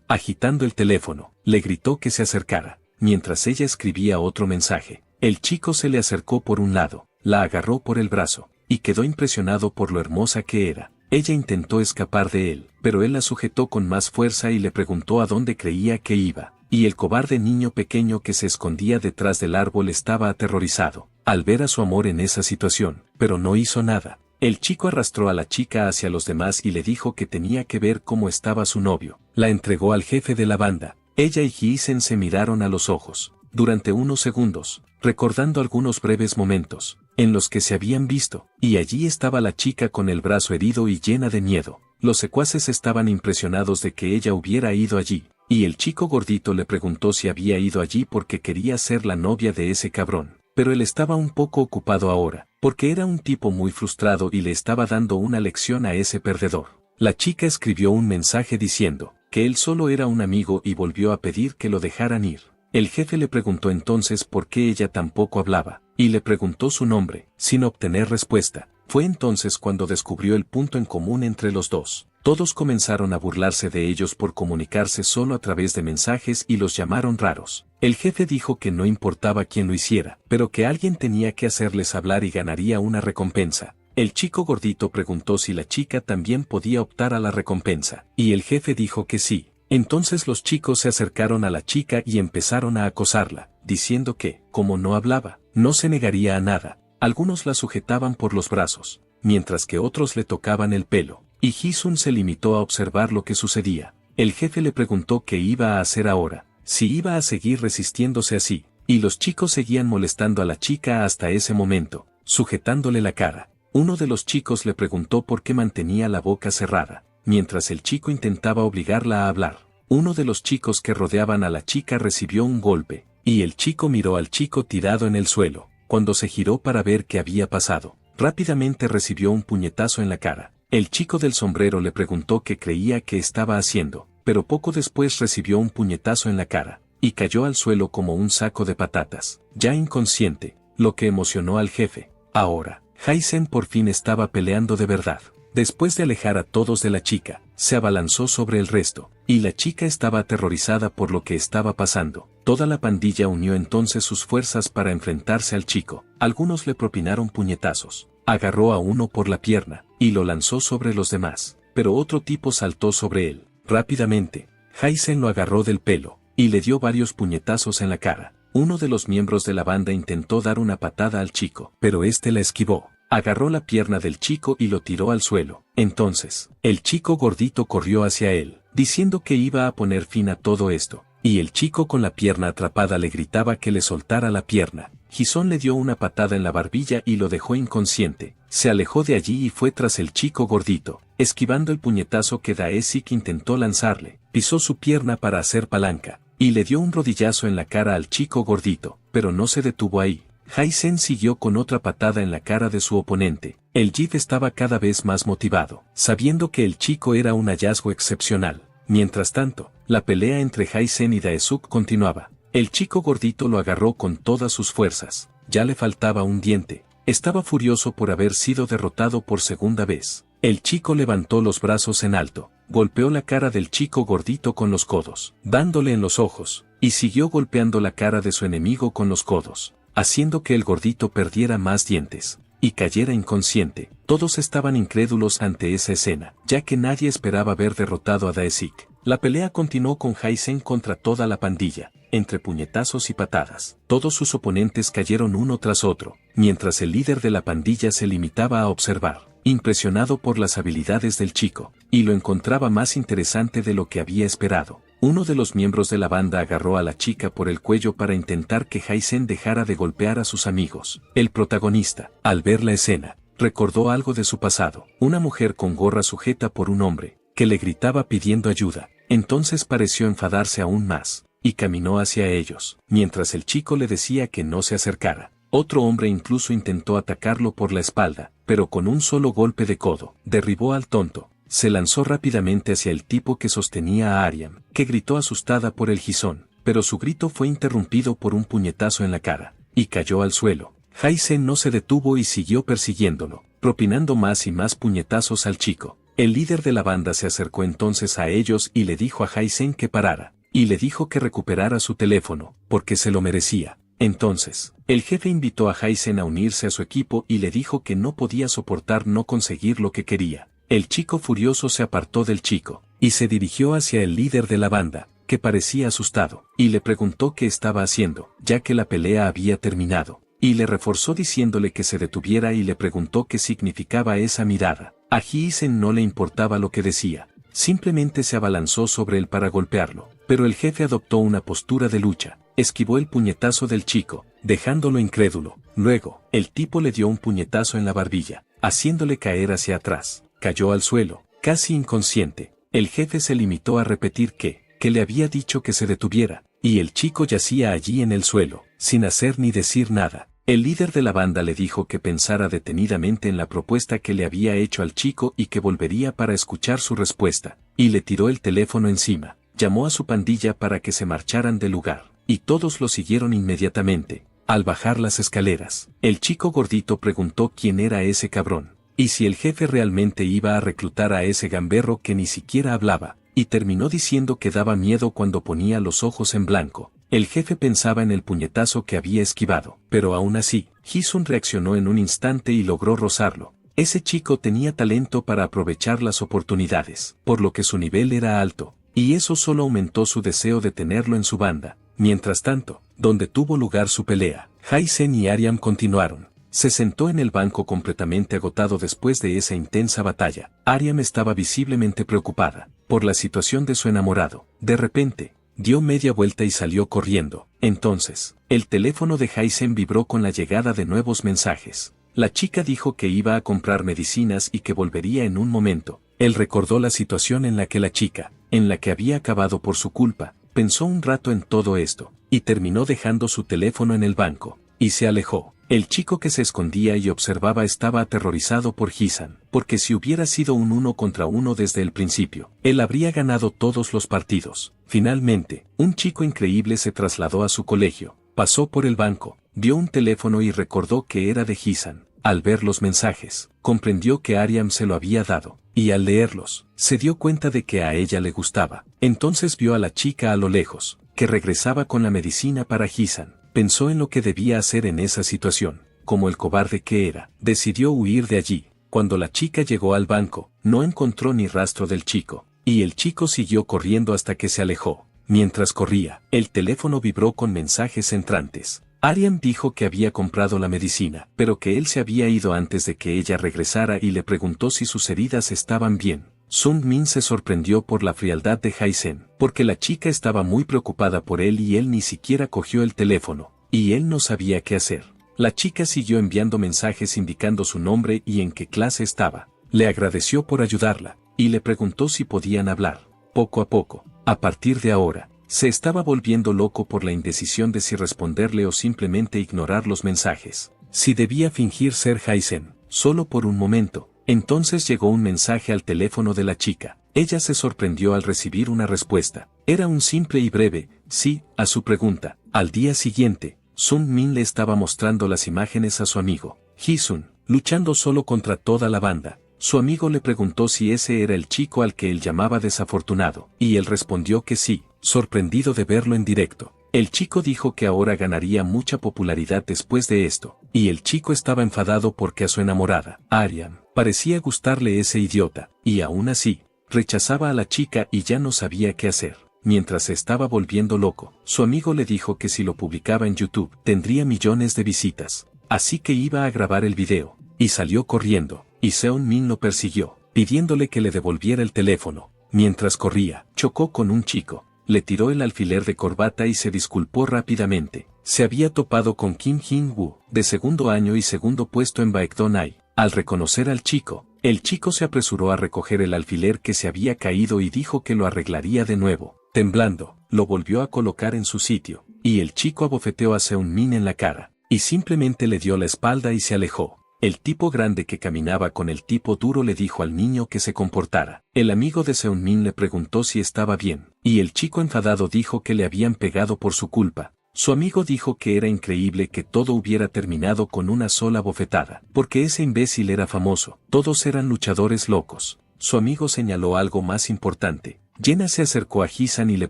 Agitando el teléfono, le gritó que se acercara. Mientras ella escribía otro mensaje, el chico se le acercó por un lado, la agarró por el brazo, y quedó impresionado por lo hermosa que era. Ella intentó escapar de él, pero él la sujetó con más fuerza y le preguntó a dónde creía que iba. Y el cobarde niño pequeño que se escondía detrás del árbol estaba aterrorizado al ver a su amor en esa situación, pero no hizo nada. El chico arrastró a la chica hacia los demás y le dijo que tenía que ver cómo estaba su novio. La entregó al jefe de la banda. Ella y Hisan se miraron a los ojos, durante unos segundos, recordando algunos breves momentos, en los que se habían visto, y allí estaba la chica con el brazo herido y llena de miedo. Los secuaces estaban impresionados de que ella hubiera ido allí, y el chico gordito le preguntó si había ido allí porque quería ser la novia de ese cabrón. Pero él estaba un poco ocupado ahora, porque era un tipo muy frustrado y le estaba dando una lección a ese perdedor. La chica escribió un mensaje diciendo que él solo era un amigo y volvió a pedir que lo dejaran ir. El jefe le preguntó entonces por qué ella tampoco hablaba, y le preguntó su nombre, sin obtener respuesta. Fue entonces cuando descubrió el punto en común entre los dos. Todos comenzaron a burlarse de ellos por comunicarse solo a través de mensajes y los llamaron raros. El jefe dijo que no importaba quién lo hiciera, pero que alguien tenía que hacerles hablar y ganaría una recompensa. El chico gordito preguntó si la chica también podía optar a la recompensa, y el jefe dijo que sí. Entonces los chicos se acercaron a la chica y empezaron a acosarla, diciendo que, como no hablaba, no se negaría a nada. Algunos la sujetaban por los brazos, mientras que otros le tocaban el pelo, y Hisan se limitó a observar lo que sucedía. El jefe le preguntó qué iba a hacer ahora, si iba a seguir resistiéndose así, y los chicos seguían molestando a la chica hasta ese momento, sujetándole la cara. Uno de los chicos le preguntó por qué mantenía la boca cerrada, mientras el chico intentaba obligarla a hablar. Uno de los chicos que rodeaban a la chica recibió un golpe, y el chico miró al chico tirado en el suelo. Cuando se giró para ver qué había pasado, rápidamente recibió un puñetazo en la cara. El chico del sombrero le preguntó qué creía que estaba haciendo, pero poco después recibió un puñetazo en la cara, y cayó al suelo como un saco de patatas, ya inconsciente, lo que emocionó al jefe. Ahora, Hisan por fin estaba peleando de verdad. Después de alejar a todos de la chica, se abalanzó sobre el resto, y la chica estaba aterrorizada por lo que estaba pasando. Toda la pandilla unió entonces sus fuerzas para enfrentarse al chico. Algunos le propinaron puñetazos. Agarró a uno por la pierna, y lo lanzó sobre los demás, pero otro tipo saltó sobre él. Rápidamente, Hisan lo agarró del pelo, y le dio varios puñetazos en la cara. Uno de los miembros de la banda intentó dar una patada al chico, pero este la esquivó. Agarró la pierna del chico y lo tiró al suelo. Entonces, el chico gordito corrió hacia él, diciendo que iba a poner fin a todo esto, y el chico con la pierna atrapada le gritaba que le soltara la pierna. Hisan le dio una patada en la barbilla y lo dejó inconsciente. Se alejó de allí y fue tras el chico gordito, esquivando el puñetazo que Daesik intentó lanzarle. Pisó su pierna para hacer palanca, y le dio un rodillazo en la cara al chico gordito, pero no se detuvo ahí. Hisan siguió con otra patada en la cara de su oponente. El Jeep estaba cada vez más motivado, sabiendo que el chico era un hallazgo excepcional. Mientras tanto, la pelea entre Hisan y Daesuk continuaba. El chico gordito lo agarró con todas sus fuerzas. Ya le faltaba un diente. Estaba furioso por haber sido derrotado por segunda vez. El chico levantó los brazos en alto, golpeó la cara del chico gordito con los codos, dándole en los ojos, y siguió golpeando la cara de su enemigo con los codos. haciendo que el gordito perdiera más dientes y cayera inconsciente. Todos estaban incrédulos ante esa escena, ya que nadie esperaba ver derrotado a Daesik. La pelea continuó con Aizen contra toda la pandilla, entre puñetazos y patadas. Todos sus oponentes cayeron uno tras otro, mientras el líder de la pandilla se limitaba a observar, impresionado por las habilidades del chico, y lo encontraba más interesante de lo que había esperado. Uno de los miembros de la banda agarró a la chica por el cuello para intentar que Aizen dejara de golpear a sus amigos. El protagonista, al ver la escena, recordó algo de su pasado. Una mujer con gorra sujeta por un hombre, que le gritaba pidiendo ayuda. Entonces pareció enfadarse aún más, y caminó hacia ellos, mientras el chico le decía que no se acercara. Otro hombre incluso intentó atacarlo por la espalda, pero con un solo golpe de codo, derribó al tonto. Se lanzó rápidamente hacia el tipo que sostenía a Aryam, que gritó asustada por el gizón, pero su grito fue interrumpido por un puñetazo en la cara, y cayó al suelo. Aizen no se detuvo y siguió persiguiéndolo, propinando más y más puñetazos al chico. El líder de la banda se acercó entonces a ellos y le dijo a Aizen que parara, y le dijo que recuperara su teléfono, porque se lo merecía. Entonces, el jefe invitó a Aizen a unirse a su equipo y le dijo que no podía soportar no conseguir lo que quería. El chico furioso se apartó del chico, y se dirigió hacia el líder de la banda, que parecía asustado, y le preguntó qué estaba haciendo, ya que la pelea había terminado, y le reforzó diciéndole que se detuviera y le preguntó qué significaba esa mirada. A Aizen no le importaba lo que decía, simplemente se abalanzó sobre él para golpearlo, pero el jefe adoptó una postura de lucha, esquivó el puñetazo del chico, dejándolo incrédulo. Luego, el tipo le dio un puñetazo en la barbilla, haciéndole caer hacia atrás. Cayó al suelo, casi inconsciente. El jefe se limitó a repetir que le había dicho que se detuviera, y el chico yacía allí en el suelo, sin hacer ni decir nada. El líder de la banda le dijo que pensara detenidamente en la propuesta que le había hecho al chico y que volvería para escuchar su respuesta, y le tiró el teléfono encima. Llamó a su pandilla para que se marcharan del lugar, y todos lo siguieron inmediatamente. Al bajar las escaleras, el chico gordito preguntó quién era ese cabrón, y si el jefe realmente iba a reclutar a ese gamberro que ni siquiera hablaba, y terminó diciendo que daba miedo cuando ponía los ojos en blanco. El jefe pensaba en el puñetazo que había esquivado, pero aún así, Hisun reaccionó en un instante y logró rozarlo. Ese chico tenía talento para aprovechar las oportunidades, por lo que su nivel era alto, y eso solo aumentó su deseo de tenerlo en su banda. Mientras tanto, donde tuvo lugar su pelea, Aizen y Aryam continuaron. Se sentó en el banco completamente agotado después de esa intensa batalla. Aryam estaba visiblemente preocupada por la situación de su enamorado. De repente, dio media vuelta y salió corriendo. Entonces, el teléfono de Aizen vibró con la llegada de nuevos mensajes. La chica dijo que iba a comprar medicinas y que volvería en un momento. Él recordó la situación en la que la chica, en la que había acabado por su culpa, pensó un rato en todo esto, y terminó dejando su teléfono en el banco, y se alejó. El chico que se escondía y observaba estaba aterrorizado por Hisan, porque si hubiera sido un 1 contra 1 desde el principio, él habría ganado todos los partidos. Finalmente, un chico increíble se trasladó a su colegio, pasó por el banco, vio un teléfono y recordó que era de Hisan. Al ver los mensajes, comprendió que Aryam se lo había dado, y al leerlos, se dio cuenta de que a ella le gustaba. Entonces vio a la chica a lo lejos, que regresaba con la medicina para Hisan. Pensó en lo que debía hacer en esa situación. Como el cobarde que era, decidió huir de allí. Cuando la chica llegó al banco, no encontró ni rastro del chico, y el chico siguió corriendo hasta que se alejó. Mientras corría, el teléfono vibró con mensajes entrantes. Aryam dijo que había comprado la medicina, pero que él se había ido antes de que ella regresara y le preguntó si sus heridas estaban bien. Sun Min se sorprendió por la frialdad de Aizen, porque la chica estaba muy preocupada por él y él ni siquiera cogió el teléfono, y él no sabía qué hacer. La chica siguió enviando mensajes indicando su nombre y en qué clase estaba. Le agradeció por ayudarla, y le preguntó si podían hablar. Poco a poco, a partir de ahora, se estaba volviendo loco por la indecisión de si responderle o simplemente ignorar los mensajes. Si debía fingir ser Aizen, solo por un momento. Entonces llegó un mensaje al teléfono de la chica. Ella se sorprendió al recibir una respuesta. Era un simple y breve sí a su pregunta. Al día siguiente, Sun Min le estaba mostrando las imágenes a su amigo, Hisun, luchando solo contra toda la banda. Su amigo le preguntó si ese era el chico al que él llamaba desafortunado, y él respondió que sí, sorprendido de verlo en directo. El chico dijo que ahora ganaría mucha popularidad después de esto, y el chico estaba enfadado porque a su enamorada, Arian, parecía gustarle ese idiota, y aún así, rechazaba a la chica y ya no sabía qué hacer. Mientras se estaba volviendo loco, su amigo le dijo que si lo publicaba en YouTube, tendría millones de visitas. Así que iba a grabar el video, y salió corriendo, y Seung-min lo persiguió, pidiéndole que le devolviera el teléfono. Mientras corría, chocó con un chico, le tiró el alfiler de corbata y se disculpó rápidamente. Se había topado con Kim Jin-woo, de segundo año y segundo puesto en Baekdonai. Al reconocer al chico, el chico se apresuró a recoger el alfiler que se había caído y dijo que lo arreglaría de nuevo. Temblando, lo volvió a colocar en su sitio, y el chico abofeteó a Seung-min en la cara, y simplemente le dio la espalda y se alejó. El tipo grande que caminaba con el tipo duro le dijo al niño que se comportara. El amigo de Seung-min le preguntó si estaba bien, y el chico enfadado dijo que le habían pegado por su culpa. Su amigo dijo que era increíble que todo hubiera terminado con una sola bofetada, porque ese imbécil era famoso, todos eran luchadores locos. Su amigo señaló algo más importante. Jenna se acercó a Ji-san y le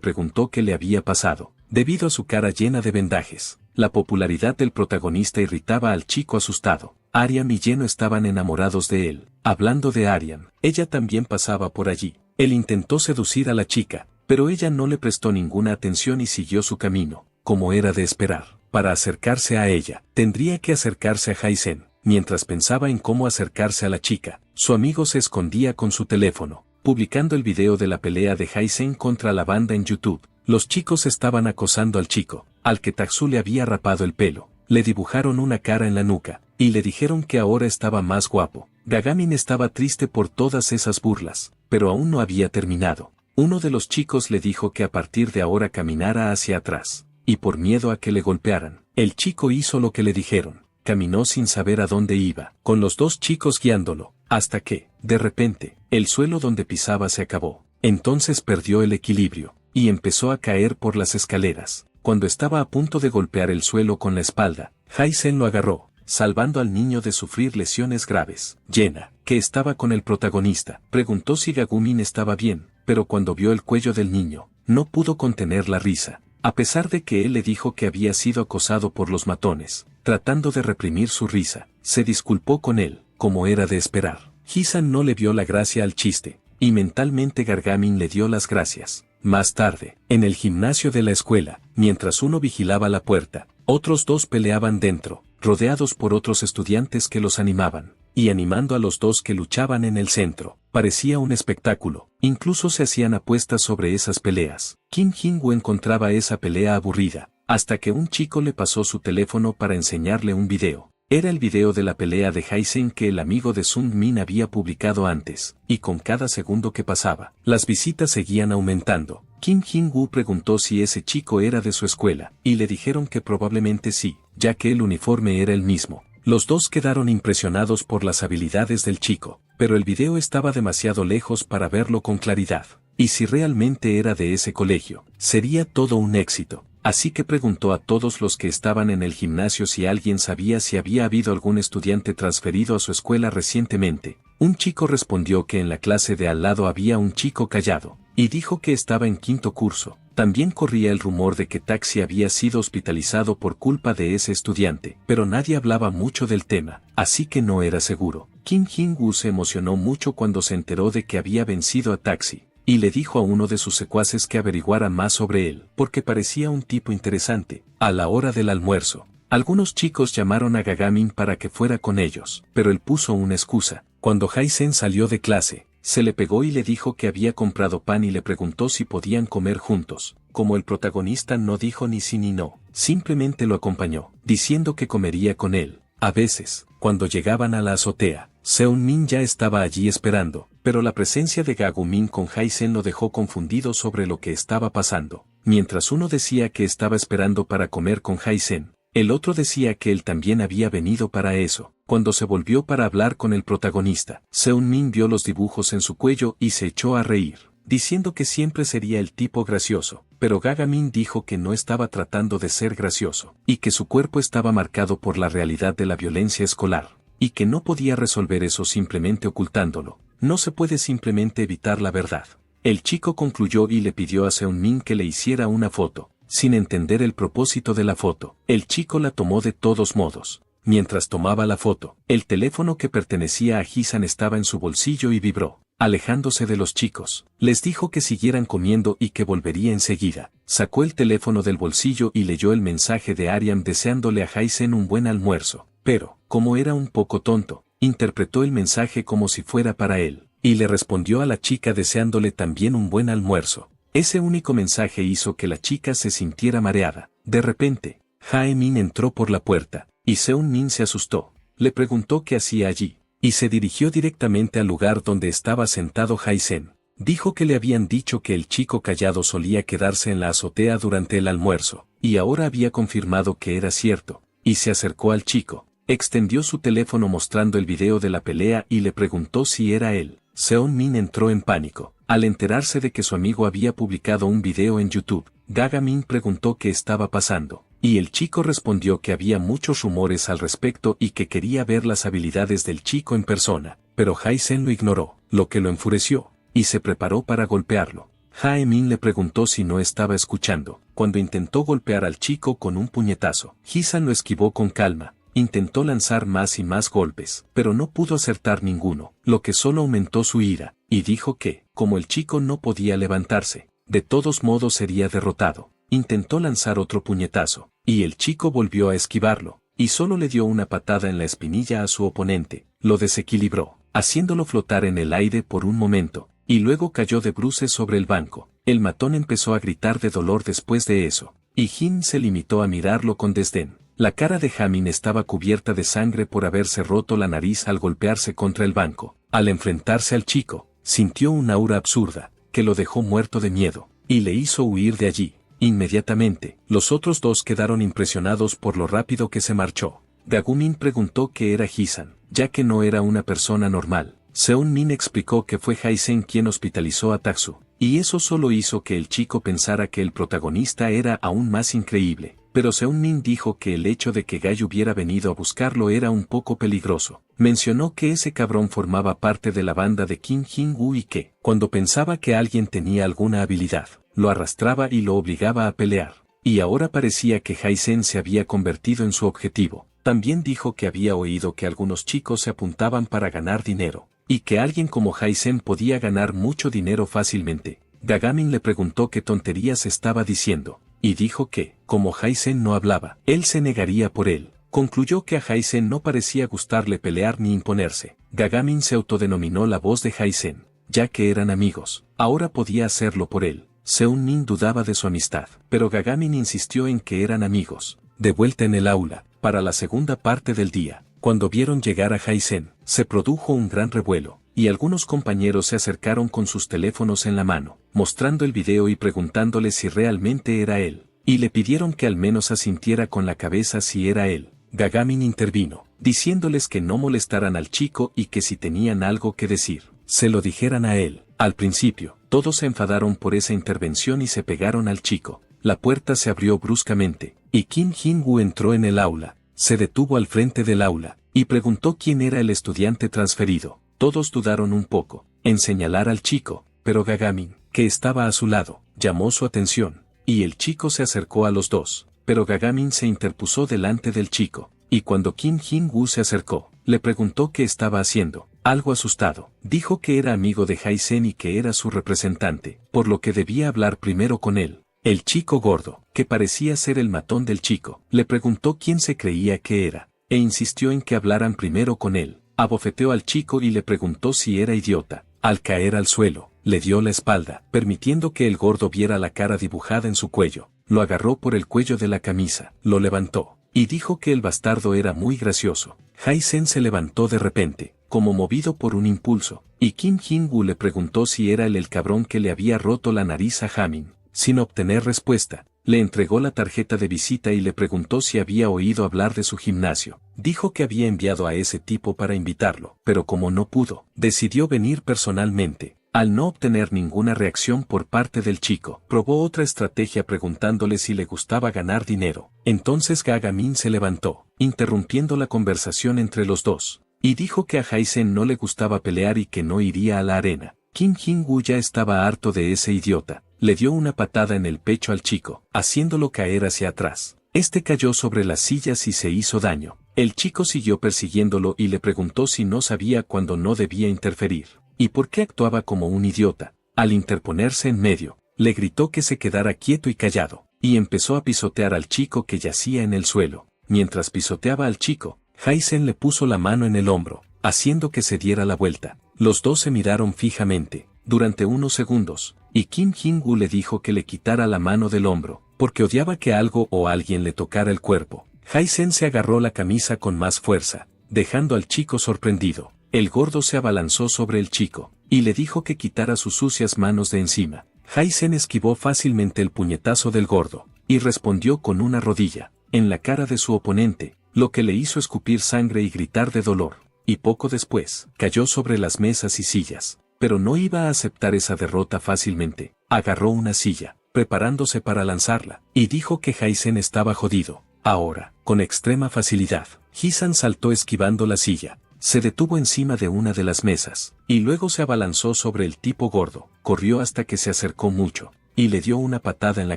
preguntó qué le había pasado. Debido a su cara llena de vendajes, la popularidad del protagonista irritaba al chico asustado. Arian y Jeno estaban enamorados de él. Hablando de Arian, ella también pasaba por allí. Él intentó seducir a la chica, pero ella no le prestó ninguna atención y siguió su camino, como era de esperar. Para acercarse a ella, tendría que acercarse a Hi-sen. Mientras pensaba en cómo acercarse a la chica, su amigo se escondía con su teléfono, publicando el video de la pelea de Hi-sen contra la banda en YouTube. Los chicos estaban acosando al chico, al que Taksu le había rapado el pelo. Le dibujaron una cara en la nuca, y le dijeron que ahora estaba más guapo. Gagamin estaba triste por todas esas burlas, pero aún no había terminado. Uno de los chicos le dijo que a partir de ahora caminara hacia atrás, y por miedo a que le golpearan, el chico hizo lo que le dijeron. Caminó sin saber a dónde iba, con los dos chicos guiándolo, hasta que, de repente, el suelo donde pisaba se acabó. Entonces perdió el equilibrio, y empezó a caer por las escaleras. Cuando estaba a punto de golpear el suelo con la espalda, Hi-sen lo agarró, salvando al niño de sufrir lesiones graves. Jenna, que estaba con el protagonista, preguntó si Gagumin estaba bien, pero cuando vio el cuello del niño, no pudo contener la risa. A pesar de que él le dijo que había sido acosado por los matones, tratando de reprimir su risa, se disculpó con él, como era de esperar. Ji-san no le vio la gracia al chiste, y mentalmente Gargamin le dio las gracias. Más tarde, en el gimnasio de la escuela, mientras uno vigilaba la puerta, otros dos peleaban dentro, rodeados por otros estudiantes que los animaban, y animando a los dos que luchaban en el centro. Parecía un espectáculo, incluso se hacían apuestas sobre esas peleas. Kim Jin-woo encontraba esa pelea aburrida, hasta que un chico le pasó su teléfono para enseñarle un video. Era el video de la pelea de Hi-sen que el amigo de Seung-min había publicado antes, y con cada segundo que pasaba, las visitas seguían aumentando. Kim Jin-woo preguntó si ese chico era de su escuela, y le dijeron que probablemente sí, ya que el uniforme era el mismo. Los dos quedaron impresionados por las habilidades del chico, pero el video estaba demasiado lejos para verlo con claridad. Y si realmente era de ese colegio, sería todo un éxito. Así que preguntó a todos los que estaban en el gimnasio si alguien sabía si había habido algún estudiante transferido a su escuela recientemente. Un chico respondió que en la clase de al lado había un chico callado, y dijo que estaba en quinto curso. También corría el rumor de que Taxi había sido hospitalizado por culpa de ese estudiante, pero nadie hablaba mucho del tema, así que no era seguro. Kim Jin-woo se emocionó mucho cuando se enteró de que había vencido a Taxi, y le dijo a uno de sus secuaces que averiguara más sobre él, porque parecía un tipo interesante. A la hora del almuerzo, algunos chicos llamaron a Gagamin para que fuera con ellos, pero él puso una excusa. Cuando Hi-sen salió de clase, se le pegó y le dijo que había comprado pan y le preguntó si podían comer juntos. Como el protagonista no dijo ni sí ni no, simplemente lo acompañó, diciendo que comería con él. A veces, cuando llegaban a la azotea, Seung-min ya estaba allí esperando, pero la presencia de Gagumin con Hi-sen lo dejó confundido sobre lo que estaba pasando. Mientras uno decía que estaba esperando para comer con Hi-sen, el otro decía que él también había venido para eso. Cuando se volvió para hablar con el protagonista, Seung-min vio los dibujos en su cuello y se echó a reír, diciendo que siempre sería el tipo gracioso, pero Gagamin dijo que no estaba tratando de ser gracioso, y que su cuerpo estaba marcado por la realidad de la violencia escolar, y que no podía resolver eso simplemente ocultándolo. No se puede simplemente evitar la verdad. El chico concluyó y le pidió a Seung-min que le hiciera una foto. sin entender el propósito de la foto. El chico la tomó de todos modos. Mientras tomaba la foto, el teléfono que pertenecía a Ji-san estaba en su bolsillo y vibró. Alejándose de los chicos, les dijo que siguieran comiendo y que volvería enseguida. Sacó el teléfono del bolsillo y leyó el mensaje de Ariam deseándole a Jaisen un buen almuerzo, pero, como era un poco tonto, interpretó el mensaje como si fuera para él, y le respondió a la chica deseándole también un buen almuerzo. Ese único mensaje hizo que la chica se sintiera mareada. De repente, Jae-min entró por la puerta, y Seung-min se asustó. Le preguntó qué hacía allí, y se dirigió directamente al lugar donde estaba sentado Jaisen. Dijo que le habían dicho que el chico callado solía quedarse en la azotea durante el almuerzo, y ahora había confirmado que era cierto, y se acercó al chico, extendió su teléfono mostrando el video de la pelea y le preguntó si era él. Seung-min entró en pánico, al enterarse de que su amigo había publicado un video en YouTube. Gaga-min preguntó qué estaba pasando, y el chico respondió que había muchos rumores al respecto y que quería ver las habilidades del chico en persona, pero Jaisen lo ignoró, lo que lo enfureció, y se preparó para golpearlo. Jae-min le preguntó si no estaba escuchando, cuando intentó golpear al chico con un puñetazo. Ji-san lo esquivó con calma, intentó lanzar más y más golpes, pero no pudo acertar ninguno, lo que solo aumentó su ira, y dijo que, como el chico no podía levantarse, de todos modos sería derrotado. Intentó lanzar otro puñetazo, y el chico volvió a esquivarlo, y solo le dio una patada en la espinilla a su oponente, lo desequilibró, haciéndolo flotar en el aire por un momento, y luego cayó de bruces sobre el banco. El matón empezó a gritar de dolor después de eso, y Jin se limitó a mirarlo con desdén. La cara de Jamin estaba cubierta de sangre por haberse roto la nariz al golpearse contra el banco. Al enfrentarse al chico, sintió una aura absurda, que lo dejó muerto de miedo, y le hizo huir de allí. Inmediatamente, los otros dos quedaron impresionados por lo rápido que se marchó. Gagumin preguntó qué era Ji-san, ya que no era una persona normal. Seung-min explicó que fue Jaisen quien hospitalizó a Taksu, y eso solo hizo que el chico pensara que el protagonista era aún más increíble. Pero Seung-min dijo que el hecho de que Gai hubiera venido a buscarlo era un poco peligroso. Mencionó que ese cabrón formaba parte de la banda de Kim Jin-woo y que, cuando pensaba que alguien tenía alguna habilidad, lo arrastraba y lo obligaba a pelear. Y ahora parecía que Jaisen se había convertido en su objetivo. También dijo que había oído que algunos chicos se apuntaban para ganar dinero, y que alguien como Jaisen podía ganar mucho dinero fácilmente. Gagamin le preguntó qué tonterías estaba diciendo, y dijo que, como Jaisen no hablaba, él se negaría por él. Concluyó que a Jaisen no parecía gustarle pelear ni imponerse. Gagamin se autodenominó la voz de Jaisen, ya que eran amigos, ahora podía hacerlo por él. Seung-min dudaba de su amistad, pero Gagamin insistió en que eran amigos. De vuelta en el aula, para la segunda parte del día, cuando vieron llegar a Jaisen, se produjo un gran revuelo, y algunos compañeros se acercaron con sus teléfonos en la mano, mostrando el video y preguntándole si realmente era él, y le pidieron que al menos asintiera con la cabeza si era él. Gagamin intervino, diciéndoles que no molestaran al chico y que si tenían algo que decir, se lo dijeran a él. Al principio, todos se enfadaron por esa intervención y se pegaron al chico. La puerta se abrió bruscamente, y Kim Jin-woo entró en el aula. Se detuvo al frente del aula, y preguntó quién era el estudiante transferido. Todos dudaron un poco, en señalar al chico, pero Gagamin, que estaba a su lado, llamó su atención, y el chico se acercó a los dos, pero Gagamin se interpuso delante del chico, y cuando Kim Jin-woo se acercó, le preguntó qué estaba haciendo. Algo asustado, dijo que era amigo de Jaisen y que era su representante, por lo que debía hablar primero con él. El chico gordo, que parecía ser el matón del chico, le preguntó quién se creía que era, e insistió en que hablaran primero con él. Abofeteó al chico y le preguntó si era idiota. Al caer al suelo, le dio la espalda, permitiendo que el gordo viera la cara dibujada en su cuello. Lo agarró por el cuello de la camisa, lo levantó, y dijo que el bastardo era muy gracioso. Jaisen se levantó de repente, como movido por un impulso, y Kim Jin-woo le preguntó si era él el cabrón que le había roto la nariz a Jamin. Sin obtener respuesta, le entregó la tarjeta de visita y le preguntó si había oído hablar de su gimnasio. Dijo que había enviado a ese tipo para invitarlo, pero como no pudo, decidió venir personalmente. Al no obtener ninguna reacción por parte del chico, probó otra estrategia preguntándole si le gustaba ganar dinero. Entonces Gagamin se levantó, interrumpiendo la conversación entre los dos, y dijo que a Jaisen no le gustaba pelear y que no iría a la arena. Kim Jin-woo ya estaba harto de ese idiota, le dio una patada en el pecho al chico, haciéndolo caer hacia atrás. Este cayó sobre las sillas y se hizo daño. El chico siguió persiguiéndolo y le preguntó si no sabía cuándo no debía interferir, y por qué actuaba como un idiota. Al interponerse en medio, le gritó que se quedara quieto y callado, y empezó a pisotear al chico que yacía en el suelo. Mientras pisoteaba al chico, Jaisen le puso la mano en el hombro, haciendo que se diera la vuelta. Los dos se miraron fijamente, durante unos segundos, y Kim Jin-woo le dijo que le quitara la mano del hombro, porque odiaba que algo o alguien le tocara el cuerpo. Jaisen se agarró la camisa con más fuerza, dejando al chico sorprendido. El gordo se abalanzó sobre el chico, y le dijo que quitara sus sucias manos de encima. Jaisen esquivó fácilmente el puñetazo del gordo, y respondió con una rodilla en la cara de su oponente, lo que le hizo escupir sangre y gritar de dolor, y poco después, cayó sobre las mesas y sillas. Pero no iba a aceptar esa derrota fácilmente. Agarró una silla, preparándose para lanzarla, y dijo que Jaisen estaba jodido. Ahora, con extrema facilidad, Hisan saltó esquivando la silla, se detuvo encima de una de las mesas, y luego se abalanzó sobre el tipo gordo, corrió hasta que se acercó mucho, y le dio una patada en la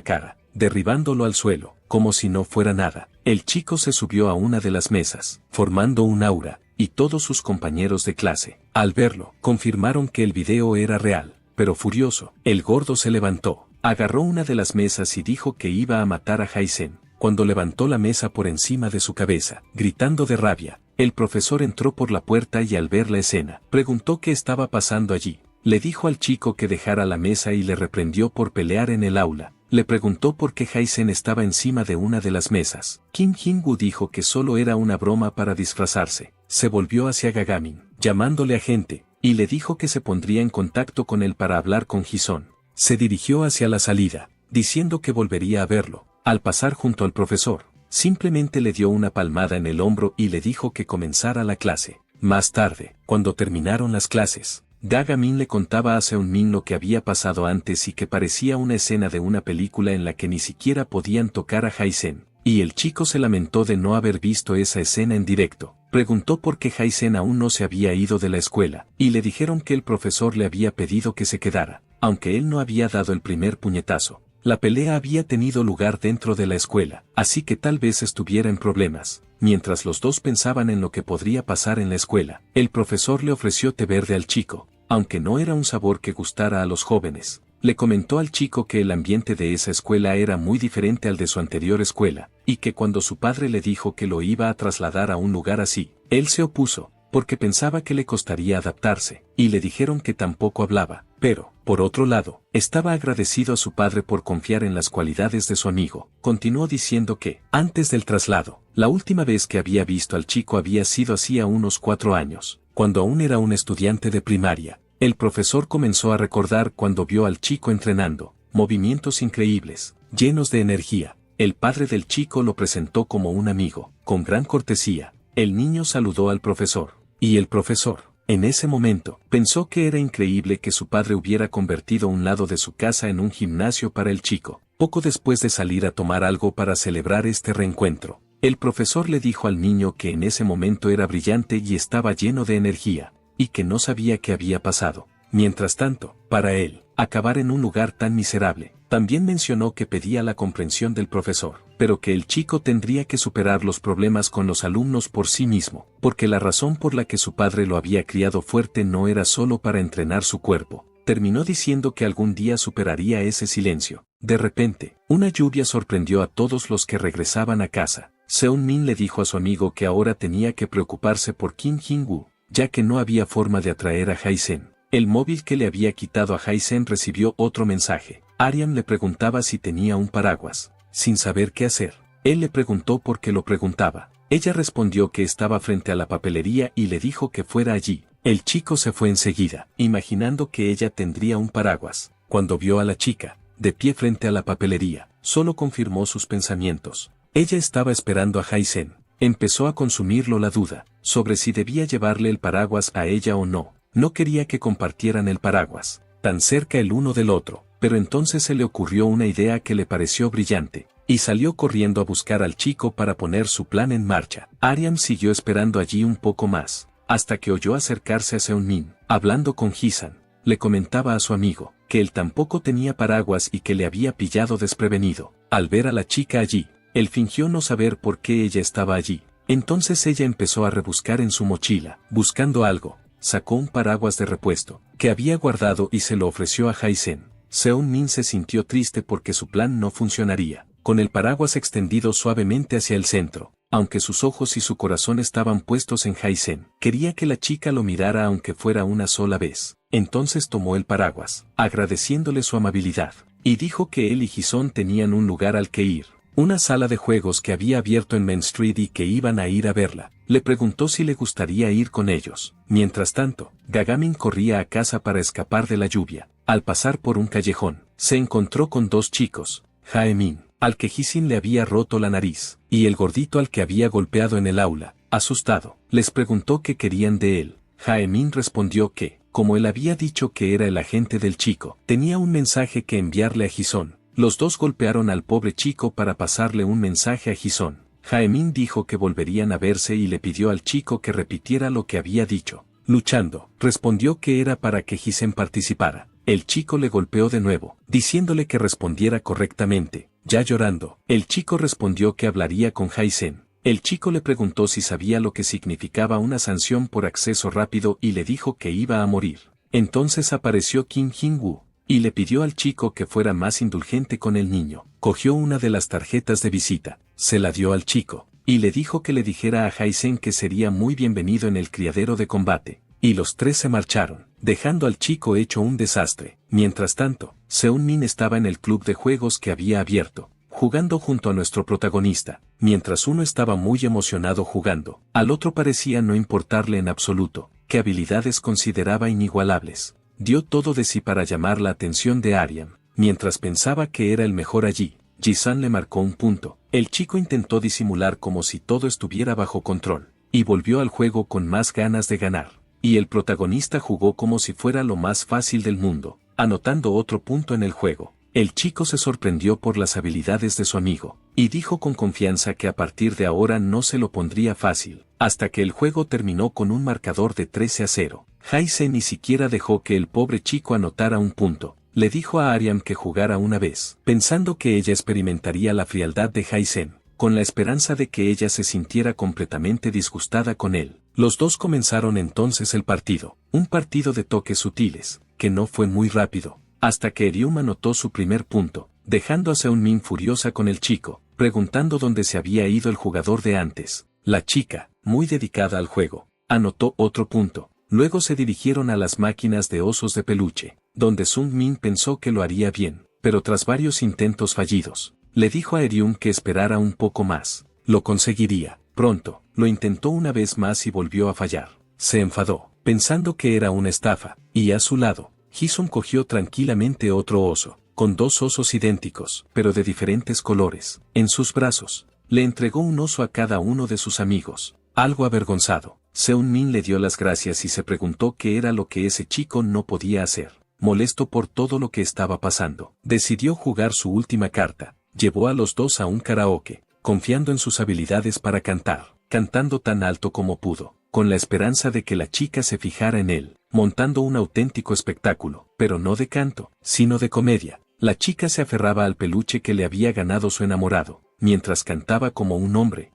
cara, derribándolo al suelo, como si no fuera nada. El chico se subió a una de las mesas, formando un aura, y todos sus compañeros de clase, al verlo, confirmaron que el video era real, pero furioso, el gordo se levantó, agarró una de las mesas y dijo que iba a matar a Jaisen. Cuando levantó la mesa por encima de su cabeza, gritando de rabia, el profesor entró por la puerta y al ver la escena, preguntó qué estaba pasando allí. Le dijo al chico que dejara la mesa y le reprendió por pelear en el aula. Le preguntó por qué Jaisen estaba encima de una de las mesas. Kim Jin-woo dijo que solo era una broma para disfrazarse. Se volvió hacia Gagamin, llamándole agente, y le dijo que se pondría en contacto con él para hablar con Hison. Se dirigió hacia la salida, diciendo que volvería a verlo. Al pasar junto al profesor, simplemente le dio una palmada en el hombro y le dijo que comenzara la clase. Más tarde, cuando terminaron las clases, Gagamin le contaba a Seunmin lo que había pasado antes y que parecía una escena de una película en la que ni siquiera podían tocar a Jaisen, y el chico se lamentó de no haber visto esa escena en directo. Preguntó por qué Jaisen aún no se había ido de la escuela, y le dijeron que el profesor le había pedido que se quedara, aunque él no había dado el primer puñetazo. La pelea había tenido lugar dentro de la escuela, así que tal vez estuviera en problemas. Mientras los dos pensaban en lo que podría pasar en la escuela, el profesor le ofreció té verde al chico, aunque no era un sabor que gustara a los jóvenes. Le comentó al chico que el ambiente de esa escuela era muy diferente al de su anterior escuela, y que cuando su padre le dijo que lo iba a trasladar a un lugar así, él se opuso, porque pensaba que le costaría adaptarse, y le dijeron que tampoco hablaba, pero, por otro lado, estaba agradecido a su padre por confiar en las cualidades de su amigo. Continuó diciendo que, antes del traslado, la última vez que había visto al chico había sido hacía unos 4 años, cuando aún era un estudiante de primaria. El profesor comenzó a recordar cuando vio al chico entrenando, movimientos increíbles, llenos de energía. El padre del chico lo presentó como un amigo, con gran cortesía. El niño saludó al profesor. Y el profesor, en ese momento, pensó que era increíble que su padre hubiera convertido un lado de su casa en un gimnasio para el chico. Poco después de salir a tomar algo para celebrar este reencuentro, el profesor le dijo al niño que en ese momento era brillante y estaba lleno de energía, y que no sabía qué había pasado. Mientras tanto, para él, acabar en un lugar tan miserable. También mencionó que pedía la comprensión del profesor, pero que el chico tendría que superar los problemas con los alumnos por sí mismo, porque la razón por la que su padre lo había criado fuerte no era solo para entrenar su cuerpo. Terminó diciendo que algún día superaría ese silencio. De repente, una lluvia sorprendió a todos los que regresaban a casa. Seunmin le dijo a su amigo que ahora tenía que preocuparse por Kim Jin-woo, ya que no había forma de atraer a Jaisen. El móvil que le había quitado a Jaisen recibió otro mensaje. Ariam le preguntaba si tenía un paraguas. Sin saber qué hacer, él le preguntó por qué lo preguntaba. Ella respondió que estaba frente a la papelería y le dijo que fuera allí. El chico se fue enseguida, imaginando que ella tendría un paraguas. Cuando vio a la chica, de pie frente a la papelería, solo confirmó sus pensamientos. Ella estaba esperando a Jaisen. Empezó a consumirlo la duda, sobre si debía llevarle el paraguas a ella o no. No quería que compartieran el paraguas, tan cerca el uno del otro, pero entonces se le ocurrió una idea que le pareció brillante, y salió corriendo a buscar al chico para poner su plan en marcha. Ariam siguió esperando allí un poco más, hasta que oyó acercarse a Seunmin, hablando con Hisan. Le comentaba a su amigo que él tampoco tenía paraguas y que le había pillado desprevenido. Al ver a la chica allí, él fingió no saber por qué ella estaba allí. Entonces ella empezó a rebuscar en su mochila, buscando algo. Sacó un paraguas de repuesto, que había guardado y se lo ofreció a Jaisen. Seung-min se sintió triste porque su plan no funcionaría. Con el paraguas extendido suavemente hacia el centro, aunque sus ojos y su corazón estaban puestos en Jaisen, quería que la chica lo mirara aunque fuera una sola vez. Entonces tomó el paraguas, agradeciéndole su amabilidad, y dijo que él y Jisoo tenían un lugar al que ir. Una sala de juegos que había abierto en Main Street y que iban a ir a verla. Le preguntó si le gustaría ir con ellos. Mientras tanto, Gagamin corría a casa para escapar de la lluvia. Al pasar por un callejón, se encontró con dos chicos, Jaemin, al que Jisin le había roto la nariz, y el gordito al que había golpeado en el aula. Asustado, les preguntó qué querían de él. Jaemin respondió que, como él había dicho que era el agente del chico, tenía un mensaje que enviarle a Jisoo. Los dos golpearon al pobre chico para pasarle un mensaje a Jisoo. Jaemin dijo que volverían a verse y le pidió al chico que repitiera lo que había dicho. Luchando, respondió que era para que Jisen participara. El chico le golpeó de nuevo, diciéndole que respondiera correctamente. Ya llorando, el chico respondió que hablaría con Jaisen. El chico le preguntó si sabía lo que significaba una sanción por acceso rápido y le dijo que iba a morir. Entonces apareció Kim Jin-woo y le pidió al chico que fuera más indulgente con el niño. Cogió una de las tarjetas de visita, se la dio al chico, y le dijo que le dijera a Jaisen que sería muy bienvenido en el criadero de combate. Y los tres se marcharon, dejando al chico hecho un desastre. Mientras tanto, Seung-min estaba en el club de juegos que había abierto, jugando junto a nuestro protagonista. Mientras uno estaba muy emocionado jugando, al otro parecía no importarle en absoluto, qué habilidades consideraba inigualables. Dio todo de sí para llamar la atención de Aryam. Mientras pensaba que era el mejor allí, Ji-san le marcó un punto. El chico intentó disimular como si todo estuviera bajo control, y volvió al juego con más ganas de ganar. Y el protagonista jugó como si fuera lo más fácil del mundo, anotando otro punto en el juego. El chico se sorprendió por las habilidades de su amigo, y dijo con confianza que a partir de ahora no se lo pondría fácil, hasta que el juego terminó con un marcador de 13-0. Jaisen ni siquiera dejó que el pobre chico anotara un punto. Le dijo a Aryam que jugara una vez, pensando que ella experimentaría la frialdad de Jaisen, con la esperanza de que ella se sintiera completamente disgustada con él. Los dos comenzaron entonces el partido, un partido de toques sutiles, que no fue muy rápido, hasta que Aryam anotó su primer punto, dejando a Seung-min furiosa con el chico, preguntando dónde se había ido el jugador de antes. La chica, muy dedicada al juego, anotó otro punto. Luego se dirigieron a las máquinas de osos de peluche, donde Seung-min pensó que lo haría bien, pero tras varios intentos fallidos, le dijo a Aryam que esperara un poco más. Lo conseguiría, pronto. Lo intentó una vez más y volvió a fallar. Se enfadó, pensando que era una estafa, y a su lado, Jisoo cogió tranquilamente otro oso, con dos osos idénticos, pero de diferentes colores, en sus brazos. Le entregó un oso a cada uno de sus amigos. Algo avergonzado, Seung-min le dio las gracias y se preguntó qué era lo que ese chico no podía hacer. Molesto por todo lo que estaba pasando, decidió jugar su última carta. Llevó a los dos a un karaoke, confiando en sus habilidades para cantar, cantando tan alto como pudo, con la esperanza de que la chica se fijara en él, montando un auténtico espectáculo, pero no de canto, sino de comedia. La chica se aferraba al peluche que le había ganado su enamorado, mientras cantaba como un hombre.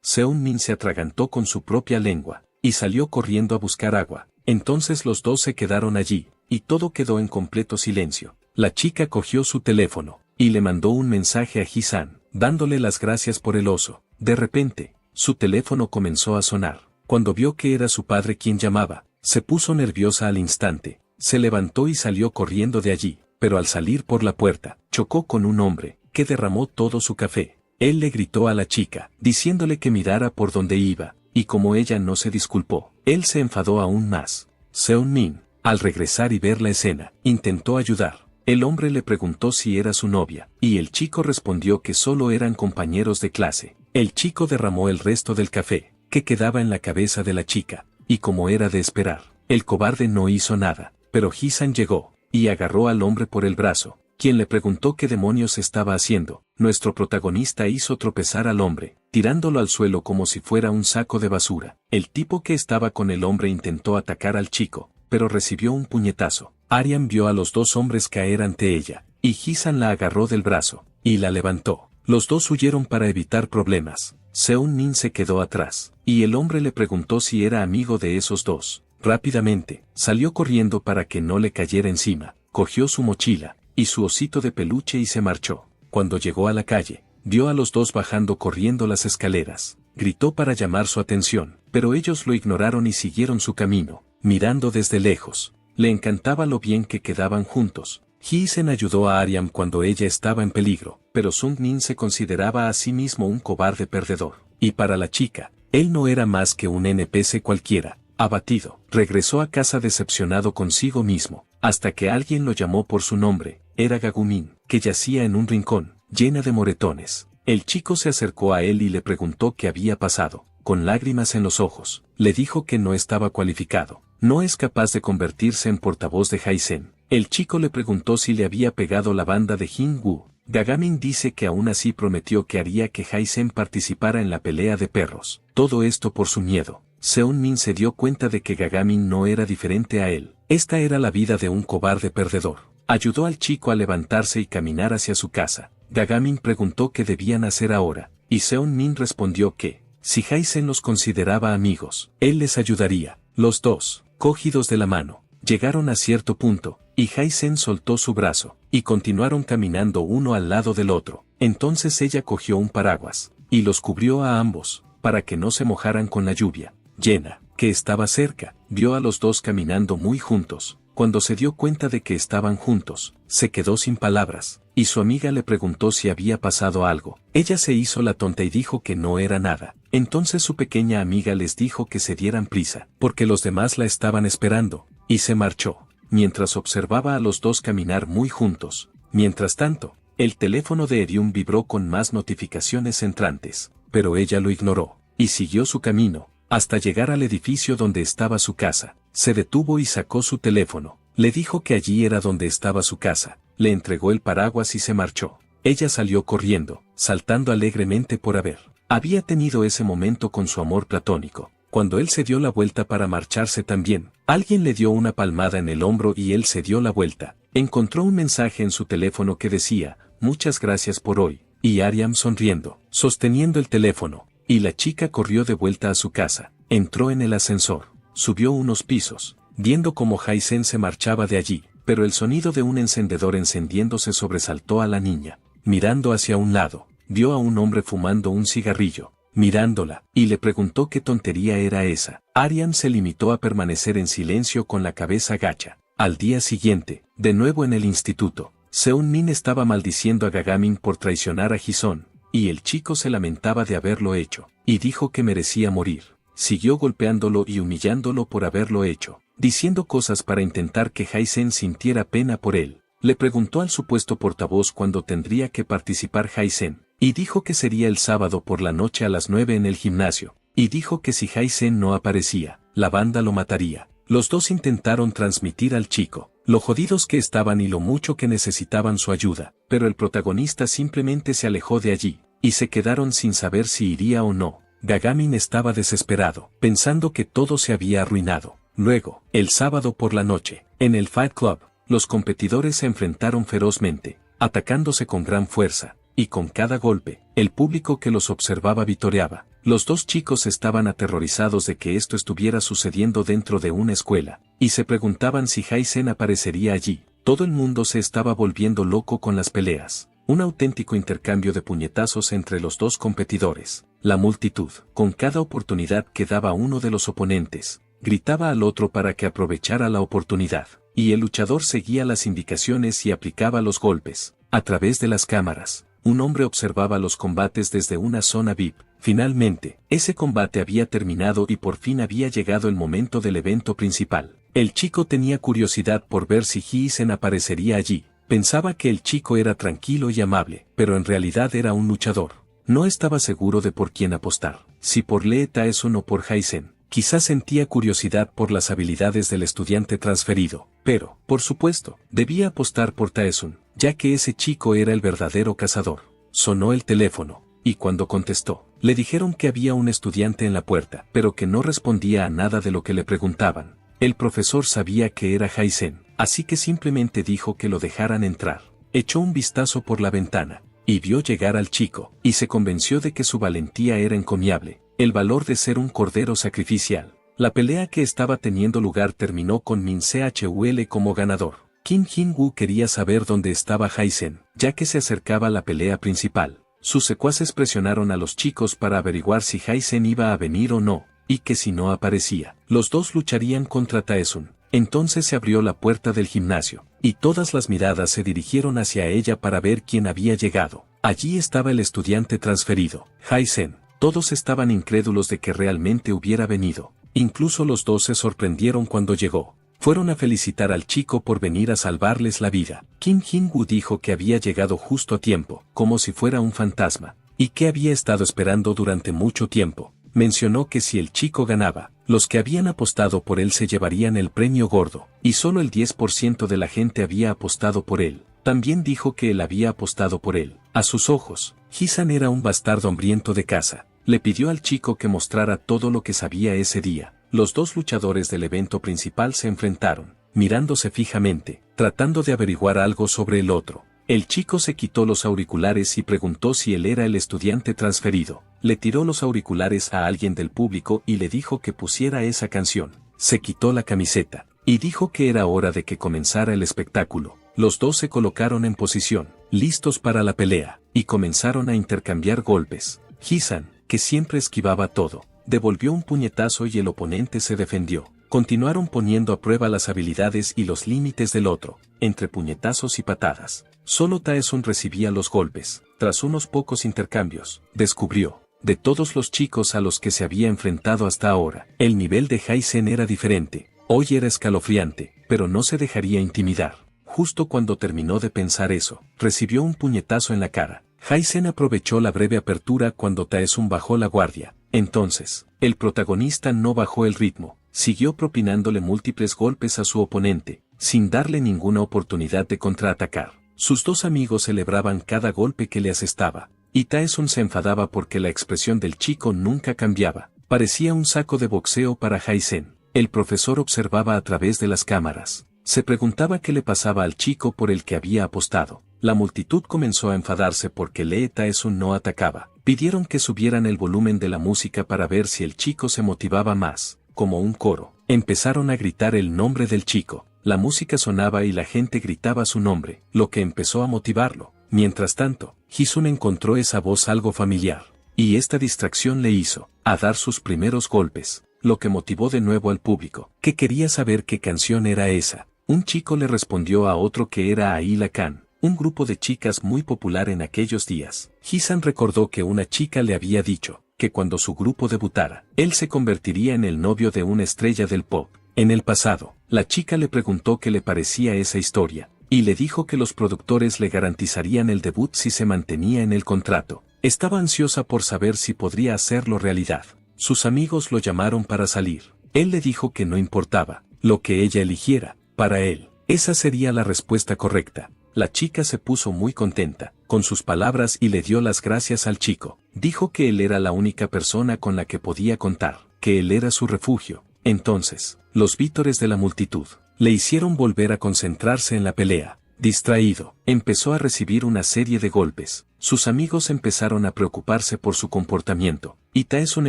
Seung-min se atragantó con su propia lengua, y salió corriendo a buscar agua. Entonces los dos se quedaron allí, y todo quedó en completo silencio. La chica cogió su teléfono, y le mandó un mensaje a Ji-san, dándole las gracias por el oso. De repente, su teléfono comenzó a sonar. Cuando vio que era su padre quien llamaba, se puso nerviosa al instante. Se levantó y salió corriendo de allí, pero al salir por la puerta, chocó con un hombre, que derramó todo su café. Él le gritó a la chica, diciéndole que mirara por donde iba, y como ella no se disculpó, él se enfadó aún más. Seung-min, al regresar y ver la escena, intentó ayudar. El hombre le preguntó si era su novia, y el chico respondió que solo eran compañeros de clase. El chico derramó el resto del café, que quedaba en la cabeza de la chica, y como era de esperar, el cobarde no hizo nada, pero Ji-san llegó, y agarró al hombre por el brazo, quien le preguntó qué demonios estaba haciendo. Nuestro protagonista hizo tropezar al hombre, tirándolo al suelo como si fuera un saco de basura. El tipo que estaba con el hombre intentó atacar al chico, pero recibió un puñetazo. Aryam vio a los dos hombres caer ante ella, y Ji-san la agarró del brazo, y la levantó. Los dos huyeron para evitar problemas. Seung-min se quedó atrás, y el hombre le preguntó si era amigo de esos dos. Rápidamente, salió corriendo para que no le cayera encima, cogió su mochila, y su osito de peluche y se marchó. Cuando llegó a la calle, vio a los dos bajando corriendo las escaleras. Gritó para llamar su atención, pero ellos lo ignoraron y siguieron su camino, mirando desde lejos. Le encantaba lo bien que quedaban juntos. Ji-sen ayudó a Aryam cuando ella estaba en peligro, pero Sung-min se consideraba a sí mismo un cobarde perdedor. Y para la chica, él no era más que un NPC cualquiera. Abatido, regresó a casa decepcionado consigo mismo, hasta que alguien lo llamó por su nombre. Era Gagumin, que yacía en un rincón, llena de moretones. El chico se acercó a él y le preguntó qué había pasado. Con lágrimas en los ojos, le dijo que no estaba cualificado. No es capaz de convertirse en portavoz de Hi-sen. El chico le preguntó si le había pegado la banda de Jin-woo. Gagamin dice que aún así prometió que haría que Hi-sen participara en la pelea de perros. Todo esto por su miedo. Seung-min se dio cuenta de que Gagamin no era diferente a él. Esta era la vida de un cobarde perdedor. Ayudó al chico a levantarse y caminar hacia su casa. Gagamin preguntó qué debían hacer ahora, y Seung-min respondió que, si Hi-sen los consideraba amigos, él les ayudaría. Los dos, cogidos de la mano, llegaron a cierto punto, y Hi-sen soltó su brazo, y continuaron caminando uno al lado del otro. Entonces ella cogió un paraguas, y los cubrió a ambos, para que no se mojaran con la lluvia. Jenna, que estaba cerca, vio a los dos caminando muy juntos. Cuando se dio cuenta de que estaban juntos, se quedó sin palabras, y su amiga le preguntó si había pasado algo. Ella se hizo la tonta y dijo que no era nada. Entonces su pequeña amiga les dijo que se dieran prisa, porque los demás la estaban esperando, y se marchó, mientras observaba a los dos caminar muy juntos. Mientras tanto, el teléfono de Eryun vibró con más notificaciones entrantes, pero ella lo ignoró, y siguió su camino, hasta llegar al edificio donde estaba su casa. Se detuvo y sacó su teléfono. Le dijo que allí era donde estaba su casa. Le entregó el paraguas y se marchó. Ella salió corriendo, saltando alegremente por había tenido ese momento con su amor platónico. Cuando él se dio la vuelta para marcharse también, alguien le dio una palmada en el hombro y él se dio la vuelta. Encontró un mensaje en su teléfono que decía, muchas gracias por hoy, y Aryam sonriendo, sosteniendo el teléfono, y la chica corrió de vuelta a su casa. Entró en el ascensor. Subió unos pisos, viendo cómo Hi-sen se marchaba de allí, pero el sonido de un encendedor encendiéndose sobresaltó a la niña. Mirando hacia un lado, vio a un hombre fumando un cigarrillo, mirándola, y le preguntó qué tontería era esa. Aryam se limitó a permanecer en silencio con la cabeza gacha. Al día siguiente, de nuevo en el instituto, Seung-min estaba maldiciendo a Gagamin por traicionar a Ji-son, y el chico se lamentaba de haberlo hecho, y dijo que merecía morir. Siguió golpeándolo y humillándolo por haberlo hecho, diciendo cosas para intentar que Hi-sen sintiera pena por él. Le preguntó al supuesto portavoz cuándo tendría que participar Hi-sen, y dijo que sería el sábado por la noche a las 9 en el gimnasio, y dijo que si Hi-sen no aparecía, la banda lo mataría. Los dos intentaron transmitir al chico lo jodidos que estaban y lo mucho que necesitaban su ayuda, pero el protagonista simplemente se alejó de allí, y se quedaron sin saber si iría o no. Gagamin estaba desesperado, pensando que todo se había arruinado. Luego, el sábado por la noche, en el Fight Club, los competidores se enfrentaron ferozmente, atacándose con gran fuerza, y con cada golpe, el público que los observaba vitoreaba. Los dos chicos estaban aterrorizados de que esto estuviera sucediendo dentro de una escuela, y se preguntaban si Hi-sen aparecería allí. Todo el mundo se estaba volviendo loco con las peleas. Un auténtico intercambio de puñetazos entre los dos competidores. La multitud, con cada oportunidad que daba uno de los oponentes, gritaba al otro para que aprovechara la oportunidad, y el luchador seguía las indicaciones y aplicaba los golpes. A través de las cámaras, un hombre observaba los combates desde una zona VIP. Finalmente, ese combate había terminado y por fin había llegado el momento del evento principal. El chico tenía curiosidad por ver si Ji-sen aparecería allí. Pensaba que el chico era tranquilo y amable, pero en realidad era un luchador. No estaba seguro de por quién apostar, si por Lee Taesun o por Hi-sen. Quizás sentía curiosidad por las habilidades del estudiante transferido, pero, por supuesto, debía apostar por Taesun, ya que ese chico era el verdadero cazador. Sonó el teléfono, y cuando contestó, le dijeron que había un estudiante en la puerta, pero que no respondía a nada de lo que le preguntaban. El profesor sabía que era Hi-sen. así que simplemente dijo que lo dejaran entrar. Echó un vistazo por la ventana, y vio llegar al chico, y se convenció de que su valentía era encomiable, el valor de ser un cordero sacrificial. La pelea que estaba teniendo lugar terminó con Min Chul como ganador. Kim Jin-woo quería saber dónde estaba Hai-sen, ya que se acercaba la pelea principal. Sus secuaces presionaron a los chicos para averiguar si Hai-sen iba a venir o no, y que si no aparecía, los dos lucharían contra Taesun. Entonces se abrió la puerta del gimnasio, y todas las miradas se dirigieron hacia ella para ver quién había llegado. Allí estaba el estudiante transferido, Hai-sen. Todos estaban incrédulos de que realmente hubiera venido. Incluso los dos se sorprendieron cuando llegó. Fueron a felicitar al chico por venir a salvarles la vida. Kim Jin-woo dijo que había llegado justo a tiempo, como si fuera un fantasma, y que había estado esperando durante mucho tiempo. Mencionó que si el chico ganaba, los que habían apostado por él se llevarían el premio gordo, y solo el 10% de la gente había apostado por él. También dijo que él había apostado por él. A sus ojos, Hisan era un bastardo hambriento de caza. Le pidió al chico que mostrara todo lo que sabía ese día. Los dos luchadores del evento principal se enfrentaron, mirándose fijamente, tratando de averiguar algo sobre el otro. El chico se quitó los auriculares y preguntó si él era el estudiante transferido. Le tiró los auriculares a alguien del público y le dijo que pusiera esa canción. Se quitó la camiseta, y dijo que era hora de que comenzara el espectáculo. Los dos se colocaron en posición, listos para la pelea, y comenzaron a intercambiar golpes. Hisan, que siempre esquivaba todo, devolvió un puñetazo y el oponente se defendió. Continuaron poniendo a prueba las habilidades y los límites del otro, entre puñetazos y patadas. Solo Taesun recibía los golpes. Tras unos pocos intercambios, descubrió, de todos los chicos a los que se había enfrentado hasta ahora, el nivel de Hai-sen era diferente. Hoy era escalofriante, pero no se dejaría intimidar. Justo cuando terminó de pensar eso, recibió un puñetazo en la cara. Hai-sen aprovechó la breve apertura cuando Taesun bajó la guardia. Entonces, el protagonista no bajó el ritmo, siguió propinándole múltiples golpes a su oponente, sin darle ninguna oportunidad de contraatacar. Sus dos amigos celebraban cada golpe que le asestaba, y Taesun se enfadaba porque la expresión del chico nunca cambiaba. Parecía un saco de boxeo para Hai-sen. El profesor observaba a través de las cámaras. Se preguntaba qué le pasaba al chico por el que había apostado. La multitud comenzó a enfadarse porque Lee Taesun no atacaba. Pidieron que subieran el volumen de la música para ver si el chico se motivaba más. Como un coro, empezaron a gritar el nombre del chico. La música sonaba y la gente gritaba su nombre, lo que empezó a motivarlo. Mientras tanto, Hisun encontró esa voz algo familiar, y esta distracción le hizo a dar sus primeros golpes, lo que motivó de nuevo al público, que quería saber qué canción era esa. Un chico le respondió a otro que era Aila Khan, un grupo de chicas muy popular en aquellos días. Hisan recordó que una chica le había dicho que cuando su grupo debutara, él se convertiría en el novio de una estrella del pop. En el pasado, la chica le preguntó qué le parecía esa historia, y le dijo que los productores le garantizarían el debut si se mantenía en el contrato. Estaba ansiosa por saber si podría hacerlo realidad. Sus amigos lo llamaron para salir. Él le dijo que no importaba, lo que ella eligiera, para él, esa sería la respuesta correcta. La chica se puso muy contenta con sus palabras y le dio las gracias al chico. Dijo que él era la única persona con la que podía contar, que él era su refugio. Entonces, los vítores de la multitud le hicieron volver a concentrarse en la pelea. Distraído, empezó a recibir una serie de golpes. Sus amigos empezaron a preocuparse por su comportamiento, y Taesun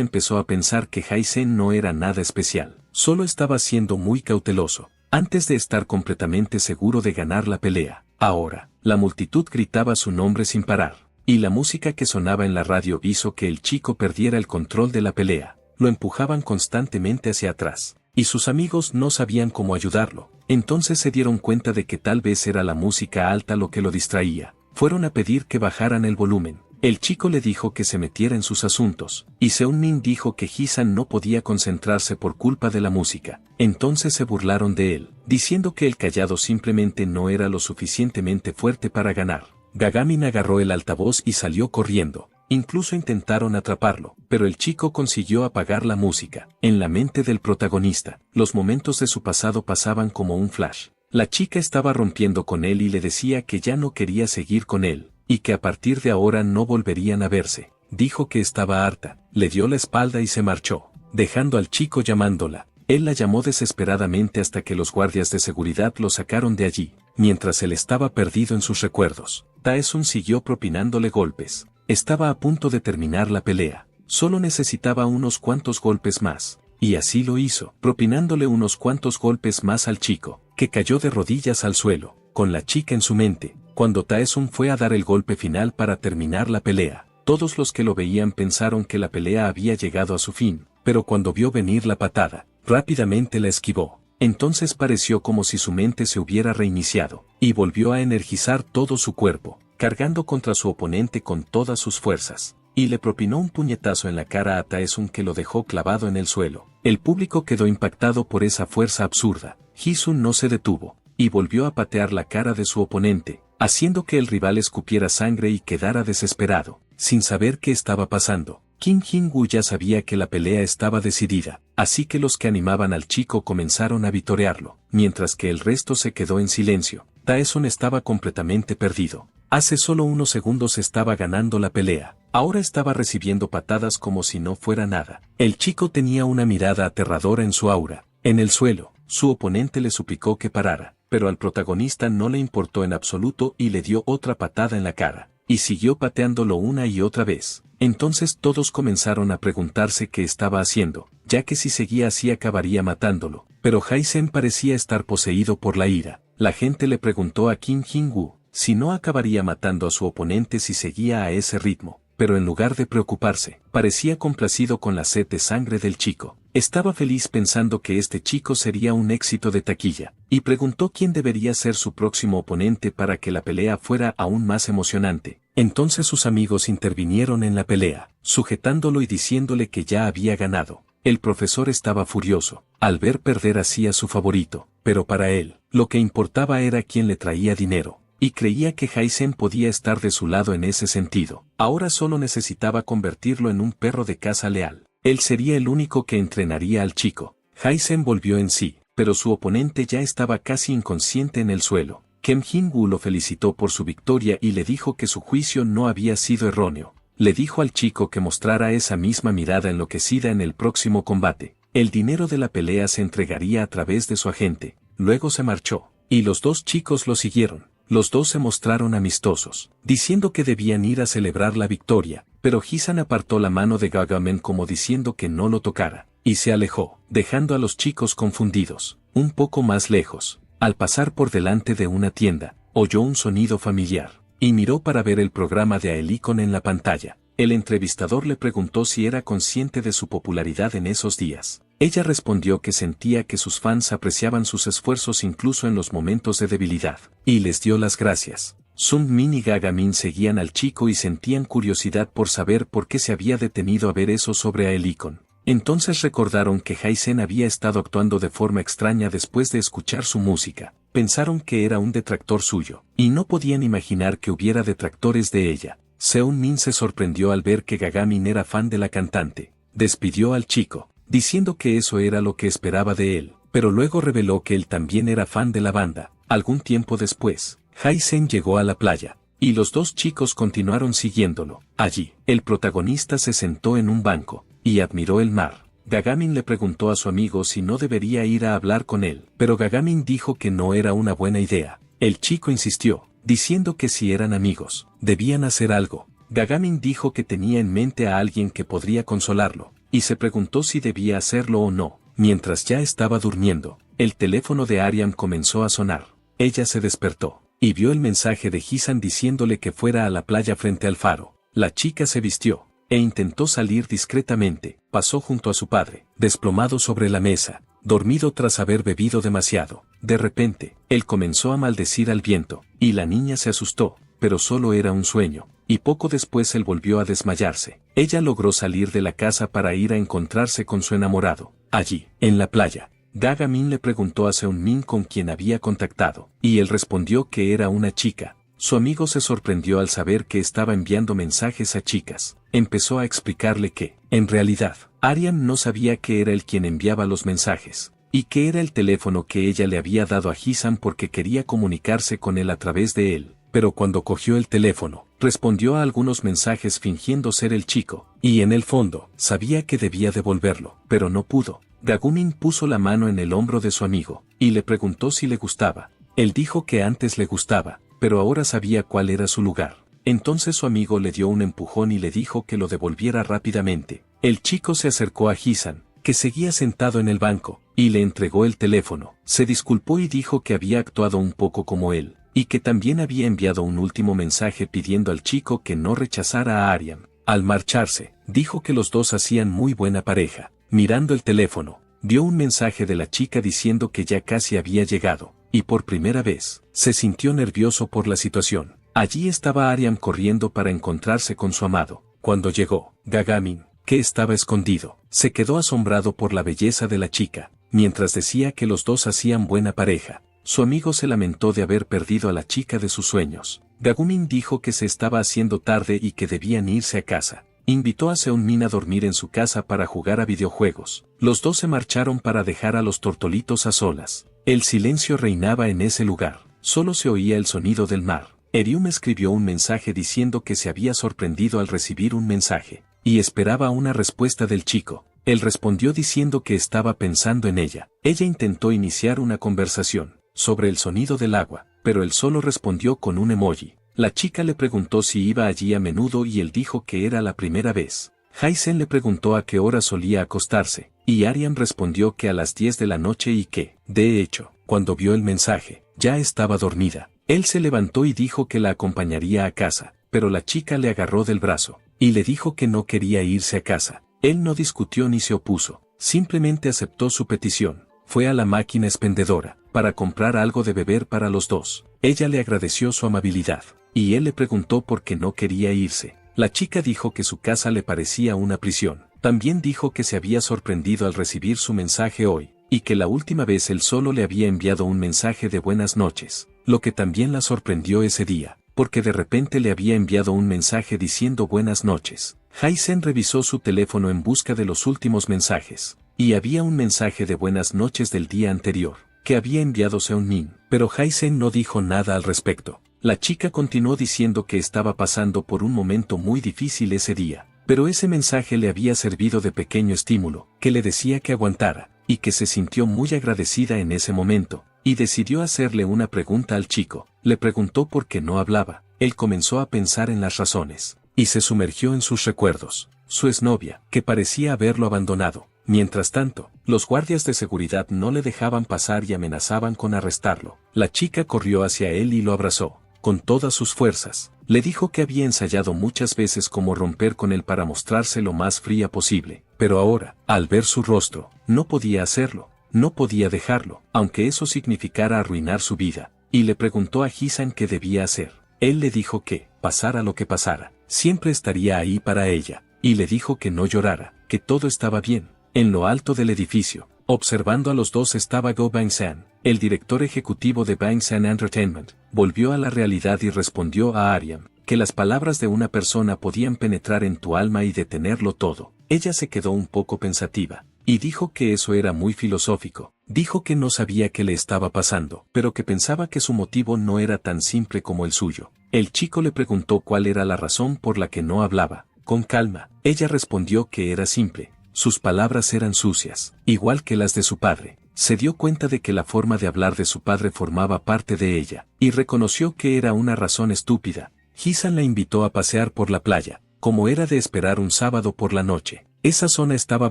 empezó a pensar que Hai-sen no era nada especial, solo estaba siendo muy cauteloso, antes de estar completamente seguro de ganar la pelea. Ahora, la multitud gritaba su nombre sin parar, y la música que sonaba en la radio hizo que el chico perdiera el control de la pelea. Lo empujaban constantemente hacia atrás, y sus amigos no sabían cómo ayudarlo. Entonces se dieron cuenta de que tal vez era la música alta lo que lo distraía. Fueron a pedir que bajaran el volumen. El chico le dijo que se metiera en sus asuntos, y Seung-min dijo que Hisan no podía concentrarse por culpa de la música. Entonces se burlaron de él, diciendo que el callado simplemente no era lo suficientemente fuerte para ganar. Gagamin agarró el altavoz y salió corriendo. Incluso intentaron atraparlo, pero el chico consiguió apagar la música. En la mente del protagonista, los momentos de su pasado pasaban como un flash. La chica estaba rompiendo con él y le decía que ya no quería seguir con él, y que a partir de ahora no volverían a verse. Dijo que estaba harta, le dio la espalda y se marchó, dejando al chico llamándola. Él la llamó desesperadamente hasta que los guardias de seguridad lo sacaron de allí, mientras él estaba perdido en sus recuerdos. Taesun siguió propinándole golpes. Estaba a punto de terminar la pelea. Solo necesitaba unos cuantos golpes más. Y así lo hizo, propinándole unos cuantos golpes más al chico, que cayó de rodillas al suelo, con la chica en su mente. Cuando Taesun fue a dar el golpe final para terminar la pelea, todos los que lo veían pensaron que la pelea había llegado a su fin, pero cuando vio venir la patada, rápidamente la esquivó. Entonces pareció como si su mente se hubiera reiniciado, y volvió a energizar todo su cuerpo, cargando contra su oponente con todas sus fuerzas, y le propinó un puñetazo en la cara a Taesun que lo dejó clavado en el suelo. El público quedó impactado por esa fuerza absurda. Ji-sun no se detuvo, y volvió a patear la cara de su oponente, haciendo que el rival escupiera sangre y quedara desesperado, sin saber qué estaba pasando. Kim Jin-woo ya sabía que la pelea estaba decidida, así que los que animaban al chico comenzaron a vitorearlo, mientras que el resto se quedó en silencio. Taesun estaba completamente perdido. Hace solo unos segundos estaba ganando la pelea, ahora estaba recibiendo patadas como si no fuera nada. El chico tenía una mirada aterradora en su aura. En el suelo, su oponente le suplicó que parara, pero al protagonista no le importó en absoluto y le dio otra patada en la cara, y siguió pateándolo una y otra vez. Entonces todos comenzaron a preguntarse qué estaba haciendo, ya que si seguía así acabaría matándolo, pero Hai-sen parecía estar poseído por la ira. La gente le preguntó a Kim Jin-woo si no acabaría matando a su oponente si seguía a ese ritmo, pero en lugar de preocuparse, parecía complacido con la sed de sangre del chico. Estaba feliz pensando que este chico sería un éxito de taquilla, y preguntó quién debería ser su próximo oponente para que la pelea fuera aún más emocionante. Entonces sus amigos intervinieron en la pelea, sujetándolo y diciéndole que ya había ganado. El profesor estaba furioso, al ver perder así a su favorito, pero para él, lo que importaba era quién le traía dinero, y creía que Hai-sen podía estar de su lado en ese sentido. Ahora solo necesitaba convertirlo en un perro de caza leal. Él sería el único que entrenaría al chico. Hai-sen volvió en sí, pero su oponente ya estaba casi inconsciente en el suelo. Kim Jin-woo lo felicitó por su victoria y le dijo que su juicio no había sido erróneo. Le dijo al chico que mostrara esa misma mirada enloquecida en el próximo combate. El dinero de la pelea se entregaría a través de su agente. Luego se marchó, y los dos chicos lo siguieron. Los dos se mostraron amistosos, diciendo que debían ir a celebrar la victoria, pero Ji-san apartó la mano de Gagamen como diciendo que no lo tocara, y se alejó, dejando a los chicos confundidos. Un poco más lejos, al pasar por delante de una tienda, oyó un sonido familiar, y miró para ver el programa de Aelicon en la pantalla. El entrevistador le preguntó si era consciente de su popularidad en esos días. Ella respondió que sentía que sus fans apreciaban sus esfuerzos incluso en los momentos de debilidad, y les dio las gracias. Sun-min y Gagamin seguían al chico y sentían curiosidad por saber por qué se había detenido a ver eso sobre Aelicon. Entonces recordaron que Hai-sen había estado actuando de forma extraña después de escuchar su música. Pensaron que era un detractor suyo, y no podían imaginar que hubiera detractores de ella. Seung-min se sorprendió al ver que Gagamin era fan de la cantante. Despidió al chico, diciendo que eso era lo que esperaba de él, pero luego reveló que él también era fan de la banda. Algún tiempo después, Hai-sen llegó a la playa, y los dos chicos continuaron siguiéndolo. Allí, el protagonista se sentó en un banco, y admiró el mar. Gagamin le preguntó a su amigo si no debería ir a hablar con él, pero Gagamin dijo que no era una buena idea. El chico insistió, diciendo que si eran amigos, debían hacer algo. Gagamin dijo que tenía en mente a alguien que podría consolarlo, y se preguntó si debía hacerlo o no. Mientras ya estaba durmiendo, el teléfono de Ariam comenzó a sonar. Ella se despertó, y vio el mensaje de Ji-san diciéndole que fuera a la playa frente al faro. La chica se vistió, e intentó salir discretamente. Pasó junto a su padre, desplomado sobre la mesa, dormido tras haber bebido demasiado. De repente, él comenzó a maldecir al viento, y la niña se asustó, pero solo era un sueño, y poco después él volvió a desmayarse. Ella logró salir de la casa para ir a encontrarse con su enamorado. Allí, en la playa, Gagamin le preguntó a Seung-min con quien había contactado, y él respondió que era una chica. Su amigo se sorprendió al saber que estaba enviando mensajes a chicas. Empezó a explicarle que, en realidad, Ariam no sabía que era él quien enviaba los mensajes, y que era el teléfono que ella le había dado a Ji-san porque quería comunicarse con él a través de él. Pero cuando cogió el teléfono, respondió a algunos mensajes fingiendo ser el chico, y en el fondo, sabía que debía devolverlo, pero no pudo. Gagumin puso la mano en el hombro de su amigo, y le preguntó si le gustaba. Él dijo que antes le gustaba, pero ahora sabía cuál era su lugar. Entonces su amigo le dio un empujón y le dijo que lo devolviera rápidamente. El chico se acercó a Ji-san, que seguía sentado en el banco, y le entregó el teléfono. Se disculpó y dijo que había actuado un poco como él, y que también había enviado un último mensaje pidiendo al chico que no rechazara a Ariam. Al marcharse, dijo que los dos hacían muy buena pareja. Mirando el teléfono, vio un mensaje de la chica diciendo que ya casi había llegado, y por primera vez, se sintió nervioso por la situación. Allí estaba Ariam corriendo para encontrarse con su amado. Cuando llegó, Gagamin, que estaba escondido, se quedó asombrado por la belleza de la chica. Mientras decía que los dos hacían buena pareja, su amigo se lamentó de haber perdido a la chica de sus sueños. Gagumin dijo que se estaba haciendo tarde y que debían irse a casa. Invitó a Seunmin a dormir en su casa para jugar a videojuegos. Los dos se marcharon para dejar a los tortolitos a solas. El silencio reinaba en ese lugar. Solo se oía el sonido del mar. Erium escribió un mensaje diciendo que se había sorprendido al recibir un mensaje, y esperaba una respuesta del chico. Él respondió diciendo que estaba pensando en ella. Ella intentó iniciar una conversación sobre el sonido del agua, pero él solo respondió con un emoji. La chica le preguntó si iba allí a menudo y él dijo que era la primera vez. Haisen le preguntó a qué hora solía acostarse, y Ariam respondió que a las 10 de la noche y que, de hecho, cuando vio el mensaje, ya estaba dormida. Él se levantó y dijo que la acompañaría a casa, pero la chica le agarró del brazo, y le dijo que no quería irse a casa. Él no discutió ni se opuso, simplemente aceptó su petición. Fue a la máquina expendedora, para comprar algo de beber para los dos. Ella le agradeció su amabilidad, y él le preguntó por qué no quería irse. La chica dijo que su casa le parecía una prisión. También dijo que se había sorprendido al recibir su mensaje hoy, y que la última vez él solo le había enviado un mensaje de buenas noches, lo que también la sorprendió ese día, porque de repente le había enviado un mensaje diciendo buenas noches. Haisen revisó su teléfono en busca de los últimos mensajes, y había un mensaje de buenas noches del día anterior, que había enviado Seunmin, pero Haisen no dijo nada al respecto. La chica continuó diciendo que estaba pasando por un momento muy difícil ese día, pero ese mensaje le había servido de pequeño estímulo, que le decía que aguantara, y que se sintió muy agradecida en ese momento, y decidió hacerle una pregunta al chico. Le preguntó por qué no hablaba. Él comenzó a pensar en las razones, y se sumergió en sus recuerdos. Su exnovia, que parecía haberlo abandonado. Mientras tanto, los guardias de seguridad no le dejaban pasar y amenazaban con arrestarlo. La chica corrió hacia él y lo abrazó, con todas sus fuerzas. Le dijo que había ensayado muchas veces cómo romper con él para mostrarse lo más fría posible, pero ahora, al ver su rostro, no podía hacerlo, no podía dejarlo, aunque eso significara arruinar su vida, y le preguntó a Ji-san qué debía hacer. Él le dijo que, pasara lo que pasara, siempre estaría ahí para ella, y le dijo que no llorara, que todo estaba bien. En lo alto del edificio, observando a los dos estaba Go Bang-san, el director ejecutivo de Bang-san Entertainment. Volvió a la realidad y respondió a Ariam, que las palabras de una persona podían penetrar en tu alma y detenerlo todo. Ella se quedó un poco pensativa, y dijo que eso era muy filosófico. Dijo que no sabía qué le estaba pasando, pero que pensaba que su motivo no era tan simple como el suyo. El chico le preguntó cuál era la razón por la que no hablaba. Con calma, ella respondió que era simple. Sus palabras eran sucias, igual que las de su padre. Se dio cuenta de que la forma de hablar de su padre formaba parte de ella, y reconoció que era una razón estúpida. Ji-san la invitó a pasear por la playa, como era de esperar un sábado por la noche. Esa zona estaba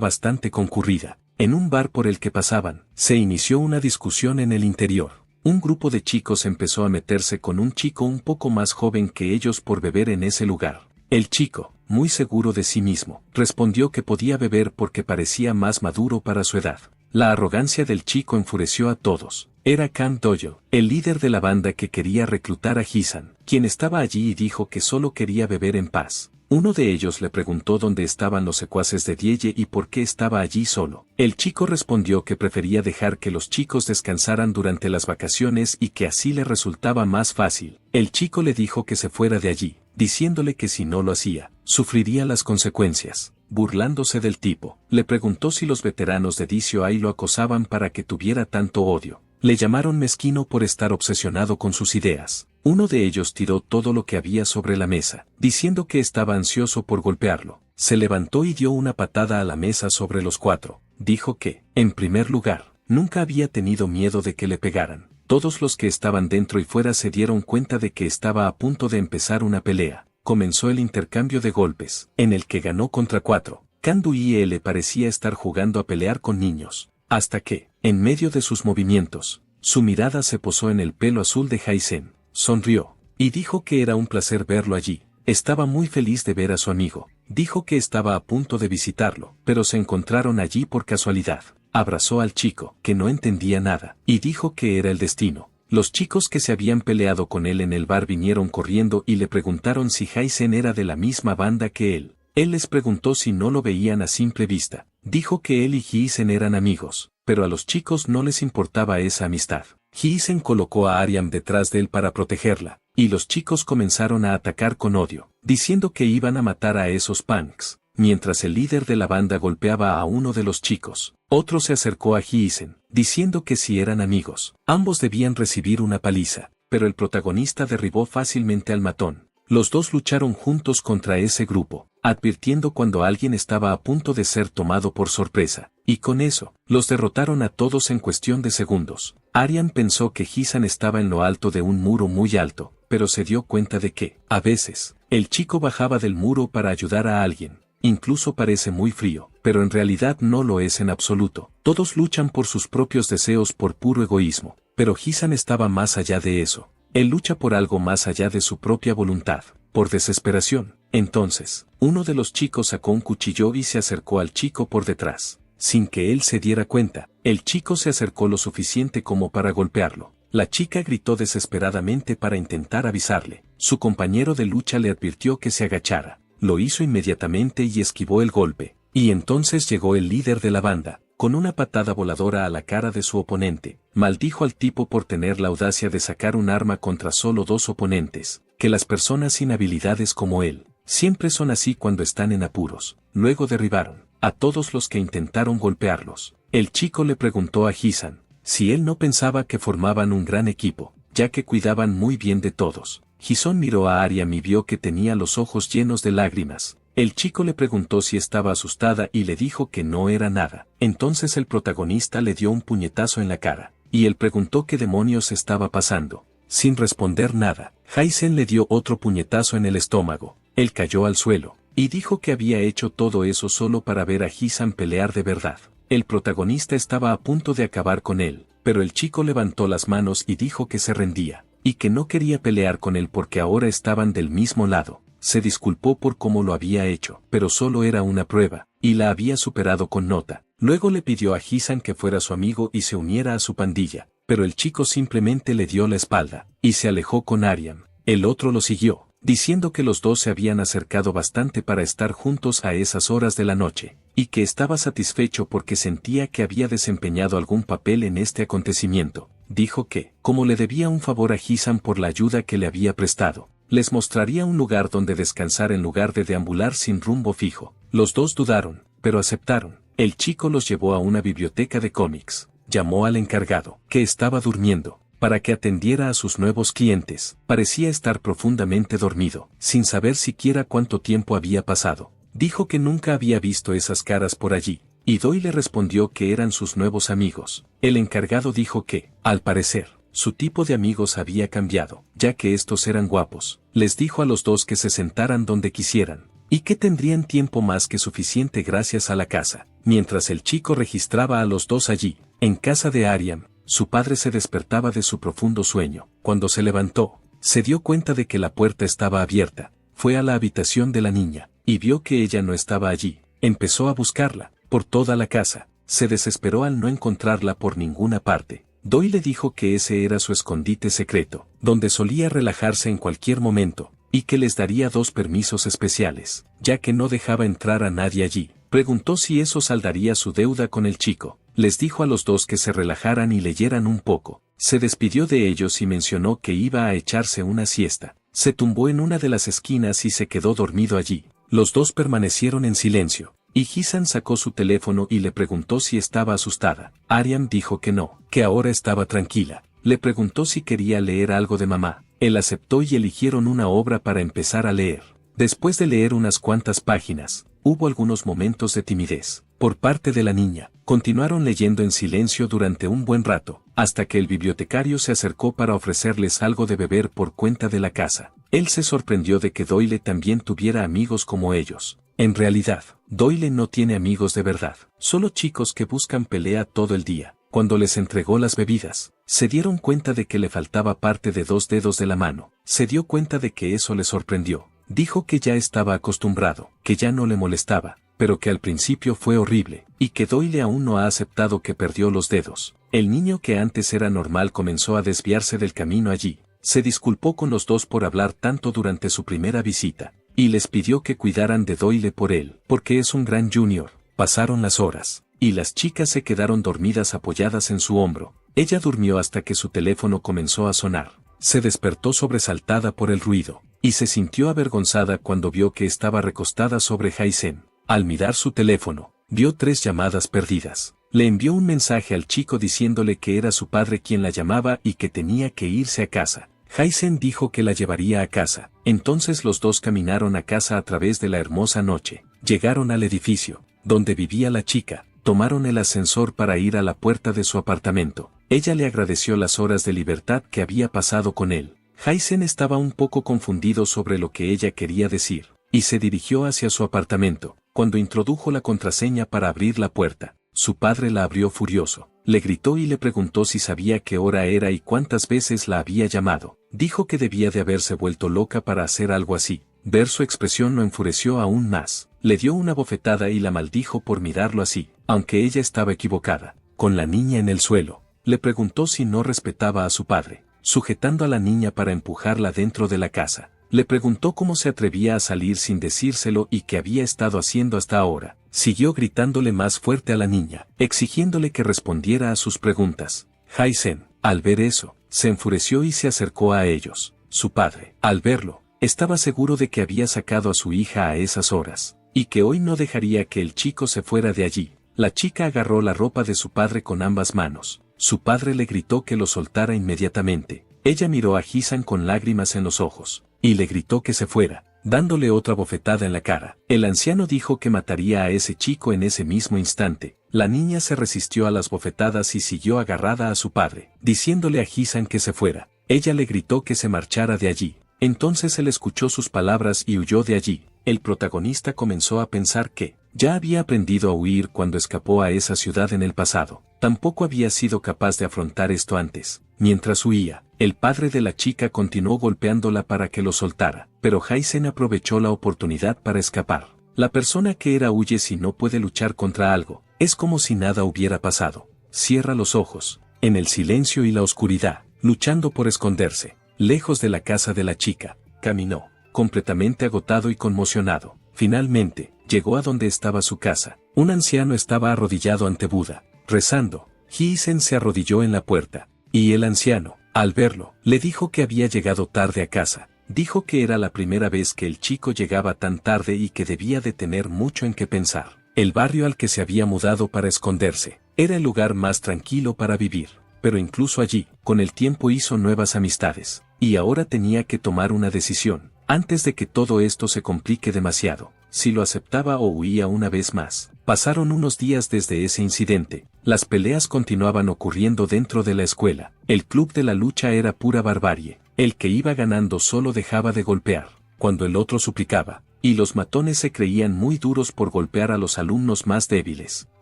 bastante concurrida. En un bar por el que pasaban, se inició una discusión en el interior. Un grupo de chicos empezó a meterse con un chico un poco más joven que ellos por beber en ese lugar. El chico, muy seguro de sí mismo, respondió que podía beber porque parecía más maduro para su edad. La arrogancia del chico enfureció a todos. Era Kang Doyo, el líder de la banda que quería reclutar a Ji-san, quien estaba allí y dijo que solo quería beber en paz. Uno de ellos le preguntó dónde estaban los secuaces de Dieye y por qué estaba allí solo. El chico respondió que prefería dejar que los chicos descansaran durante las vacaciones y que así le resultaba más fácil. El chico le dijo que se fuera de allí, diciéndole que si no lo hacía, sufriría las consecuencias. Burlándose del tipo, le preguntó si los veteranos de DCI lo acosaban para que tuviera tanto odio. Le llamaron mezquino por estar obsesionado con sus ideas. Uno de ellos tiró todo lo que había sobre la mesa, diciendo que estaba ansioso por golpearlo. Se levantó y dio una patada a la mesa sobre los cuatro. dijo que, en primer lugar, nunca había tenido miedo de que le pegaran. Todos los que estaban dentro y fuera se dieron cuenta de que estaba a punto de empezar una pelea. Comenzó el intercambio de golpes, en el que ganó contra 4. Kandu le parecía estar jugando a pelear con niños, hasta que, en medio de sus movimientos, su mirada se posó en el pelo azul de Jaisen, sonrió, y dijo que era un placer verlo allí. Estaba muy feliz de ver a su amigo. Dijo que estaba a punto de visitarlo, pero se encontraron allí por casualidad. Abrazó al chico, que no entendía nada, y dijo que era el destino. Los chicos que se habían peleado con él en el bar vinieron corriendo y le preguntaron si Jaisen era de la misma banda que él. Él les preguntó si no lo veían a simple vista. Dijo que él y Jaisen eran amigos, pero a los chicos no les importaba esa amistad. Jaisen colocó a Ariam detrás de él para protegerla, y los chicos comenzaron a atacar con odio, diciendo que iban a matar a esos punks. Mientras el líder de la banda golpeaba a uno de los chicos, otro se acercó a Jaisen, diciendo que si eran amigos, ambos debían recibir una paliza, pero el protagonista derribó fácilmente al matón. Los dos lucharon juntos contra ese grupo, advirtiendo cuando alguien estaba a punto de ser tomado por sorpresa, y con eso, los derrotaron a todos en cuestión de segundos. Ariam pensó que Hisan estaba en lo alto de un muro muy alto, pero se dio cuenta de que, a veces, el chico bajaba del muro para ayudar a alguien. Incluso parece muy frío, pero en realidad no lo es en absoluto. Todos luchan por sus propios deseos por puro egoísmo, pero Hisan estaba más allá de eso. Él lucha por algo más allá de su propia voluntad, por desesperación. Entonces, uno de los chicos sacó un cuchillo y se acercó al chico por detrás. Sin que él se diera cuenta, el chico se acercó lo suficiente como para golpearlo. La chica gritó desesperadamente para intentar avisarle. Su compañero de lucha le advirtió que se agachara. Lo hizo inmediatamente y esquivó el golpe. Y entonces llegó el líder de la banda, con una patada voladora a la cara de su oponente. Maldijo al tipo por tener la audacia de sacar un arma contra solo 2 oponentes, que las personas sin habilidades como él, siempre son así cuando están en apuros. Luego derribaron a todos los que intentaron golpearlos. El chico le preguntó a Hisan si él no pensaba que formaban un gran equipo, ya que cuidaban muy bien de todos. Hisan miró a Ariam y vio que tenía los ojos llenos de lágrimas. El chico le preguntó si estaba asustada y le dijo que no era nada. Entonces el protagonista le dio un puñetazo en la cara, y él preguntó qué demonios estaba pasando. Sin responder nada, Jaisen le dio otro puñetazo en el estómago. Él cayó al suelo, y dijo que había hecho todo eso solo para ver a Hisan pelear de verdad. El protagonista estaba a punto de acabar con él, pero el chico levantó las manos y dijo que se rendía, y que no quería pelear con él porque ahora estaban del mismo lado. Se disculpó por cómo lo había hecho, pero solo era una prueba, y la había superado con nota. Luego le pidió a Hisan que fuera su amigo y se uniera a su pandilla, pero el chico simplemente le dio la espalda, y se alejó con Ariam. El otro lo siguió, diciendo que los dos se habían acercado bastante para estar juntos a esas horas de la noche, y que estaba satisfecho porque sentía que había desempeñado algún papel en este acontecimiento. Dijo que, como le debía un favor a Hisan por la ayuda que le había prestado, les mostraría un lugar donde descansar en lugar de deambular sin rumbo fijo. Los dos dudaron, pero aceptaron. El chico los llevó a una biblioteca de cómics. Llamó al encargado, que estaba durmiendo, para que atendiera a sus nuevos clientes. Parecía estar profundamente dormido, sin saber siquiera cuánto tiempo había pasado. Dijo que nunca había visto esas caras por allí, y Doi le respondió que eran sus nuevos amigos. El encargado dijo que, al parecer, su tipo de amigos había cambiado, ya que estos eran guapos. Les dijo a los dos que se sentaran donde quisieran, y que tendrían tiempo más que suficiente gracias a la casa. Mientras el chico registraba a los dos allí, en casa de Ariam, su padre se despertaba de su profundo sueño. Cuando se levantó, se dio cuenta de que la puerta estaba abierta. Fue a la habitación de la niña, y vio que ella no estaba allí. Empezó a buscarla, por toda la casa. Se desesperó al no encontrarla por ninguna parte. Doi le dijo que ese era su escondite secreto, donde solía relajarse en cualquier momento, y que les daría 2 permisos especiales, ya que no dejaba entrar a nadie allí. Preguntó si eso saldaría su deuda con el chico. Les dijo a los dos que se relajaran y leyeran un poco. Se despidió de ellos y mencionó que iba a echarse una siesta. Se tumbó en una de las esquinas y se quedó dormido allí. Los dos permanecieron en silencio, y Hisan sacó su teléfono y le preguntó si estaba asustada. Ariam dijo que no, que ahora estaba tranquila. Le preguntó si quería leer algo de mamá. Él aceptó y eligieron una obra para empezar a leer. Después de leer unas cuantas páginas, hubo algunos momentos de timidez, Por parte de la niña, continuaron leyendo en silencio durante un buen rato, hasta que el bibliotecario se acercó para ofrecerles algo de beber por cuenta de la casa. Él se sorprendió de que Doyle también tuviera amigos como ellos. En realidad, Doyle no tiene amigos de verdad, solo chicos que buscan pelea todo el día. Cuando les entregó las bebidas, se dieron cuenta de que le faltaba parte de 2 dedos de la mano. Se dio cuenta de que eso le sorprendió. Dijo que ya estaba acostumbrado, que ya no le molestaba, pero que al principio fue horrible, y que Doyle aún no ha aceptado que perdió los dedos. El niño que antes era normal comenzó a desviarse del camino allí. Se disculpó con los dos por hablar tanto durante su primera visita, y les pidió que cuidaran de Doyle por él, porque es un gran junior. Pasaron las horas, y las chicas se quedaron dormidas apoyadas en su hombro. Ella durmió hasta que su teléfono comenzó a sonar. Se despertó sobresaltada por el ruido, y se sintió avergonzada cuando vio que estaba recostada sobre Jaisen. Al mirar su teléfono, vio 3 llamadas perdidas. Le envió un mensaje al chico diciéndole que era su padre quien la llamaba y que tenía que irse a casa. Jaisen dijo que la llevaría a casa. Entonces los dos caminaron a casa a través de la hermosa noche. Llegaron al edificio, donde vivía la chica. Tomaron el ascensor para ir a la puerta de su apartamento. Ella le agradeció las horas de libertad que había pasado con él. Jaisen estaba un poco confundido sobre lo que ella quería decir, y se dirigió hacia su apartamento. Cuando introdujo la contraseña para abrir la puerta, su padre la abrió furioso. Le gritó y le preguntó si sabía qué hora era y cuántas veces la había llamado. Dijo que debía de haberse vuelto loca para hacer algo así. Ver su expresión lo enfureció aún más. Le dio una bofetada y la maldijo por mirarlo así, aunque ella estaba equivocada. Con la niña en el suelo, le preguntó si no respetaba a su padre, sujetando a la niña para empujarla dentro de la casa. Le preguntó cómo se atrevía a salir sin decírselo y qué había estado haciendo hasta ahora. Siguió gritándole más fuerte a la niña, exigiéndole que respondiera a sus preguntas. Jaisen, al ver eso, se enfureció y se acercó a ellos. Su padre, al verlo, estaba seguro de que había sacado a su hija a esas horas, y que hoy no dejaría que el chico se fuera de allí. La chica agarró la ropa de su padre con ambas manos. Su padre le gritó que lo soltara inmediatamente. Ella miró a Jisan con lágrimas en los ojos, y le gritó que se fuera, dándole otra bofetada en la cara. El anciano dijo que mataría a ese chico en ese mismo instante. La niña se resistió a las bofetadas y siguió agarrada a su padre, diciéndole a Jisan que se fuera. Ella le gritó que se marchara de allí. Entonces él escuchó sus palabras y huyó de allí. El protagonista comenzó a pensar que ya había aprendido a huir cuando escapó a esa ciudad en el pasado. Tampoco había sido capaz de afrontar esto antes. Mientras huía, el padre de la chica continuó golpeándola para que lo soltara, pero Jaisen aprovechó la oportunidad para escapar. La persona que era huye si no puede luchar contra algo. Es como si nada hubiera pasado. Cierra los ojos, en el silencio y la oscuridad, luchando por esconderse, lejos de la casa de la chica. Caminó, completamente agotado y conmocionado. Finalmente, llegó a donde estaba su casa. Un anciano estaba arrodillado ante Buda, rezando. Jaisen se arrodilló en la puerta, y el anciano, al verlo, le dijo que había llegado tarde a casa. Dijo que era la primera vez que el chico llegaba tan tarde y que debía de tener mucho en qué pensar. El barrio al que se había mudado para esconderse, era el lugar más tranquilo para vivir. Pero incluso allí, con el tiempo hizo nuevas amistades, y ahora tenía que tomar una decisión, antes de que todo esto se complique demasiado, si lo aceptaba o huía una vez más. Pasaron unos días desde ese incidente. Las peleas continuaban ocurriendo dentro de la escuela. El club de la lucha era pura barbarie. El que iba ganando solo dejaba de golpear, cuando el otro suplicaba, y los matones se creían muy duros por golpear a los alumnos más débiles.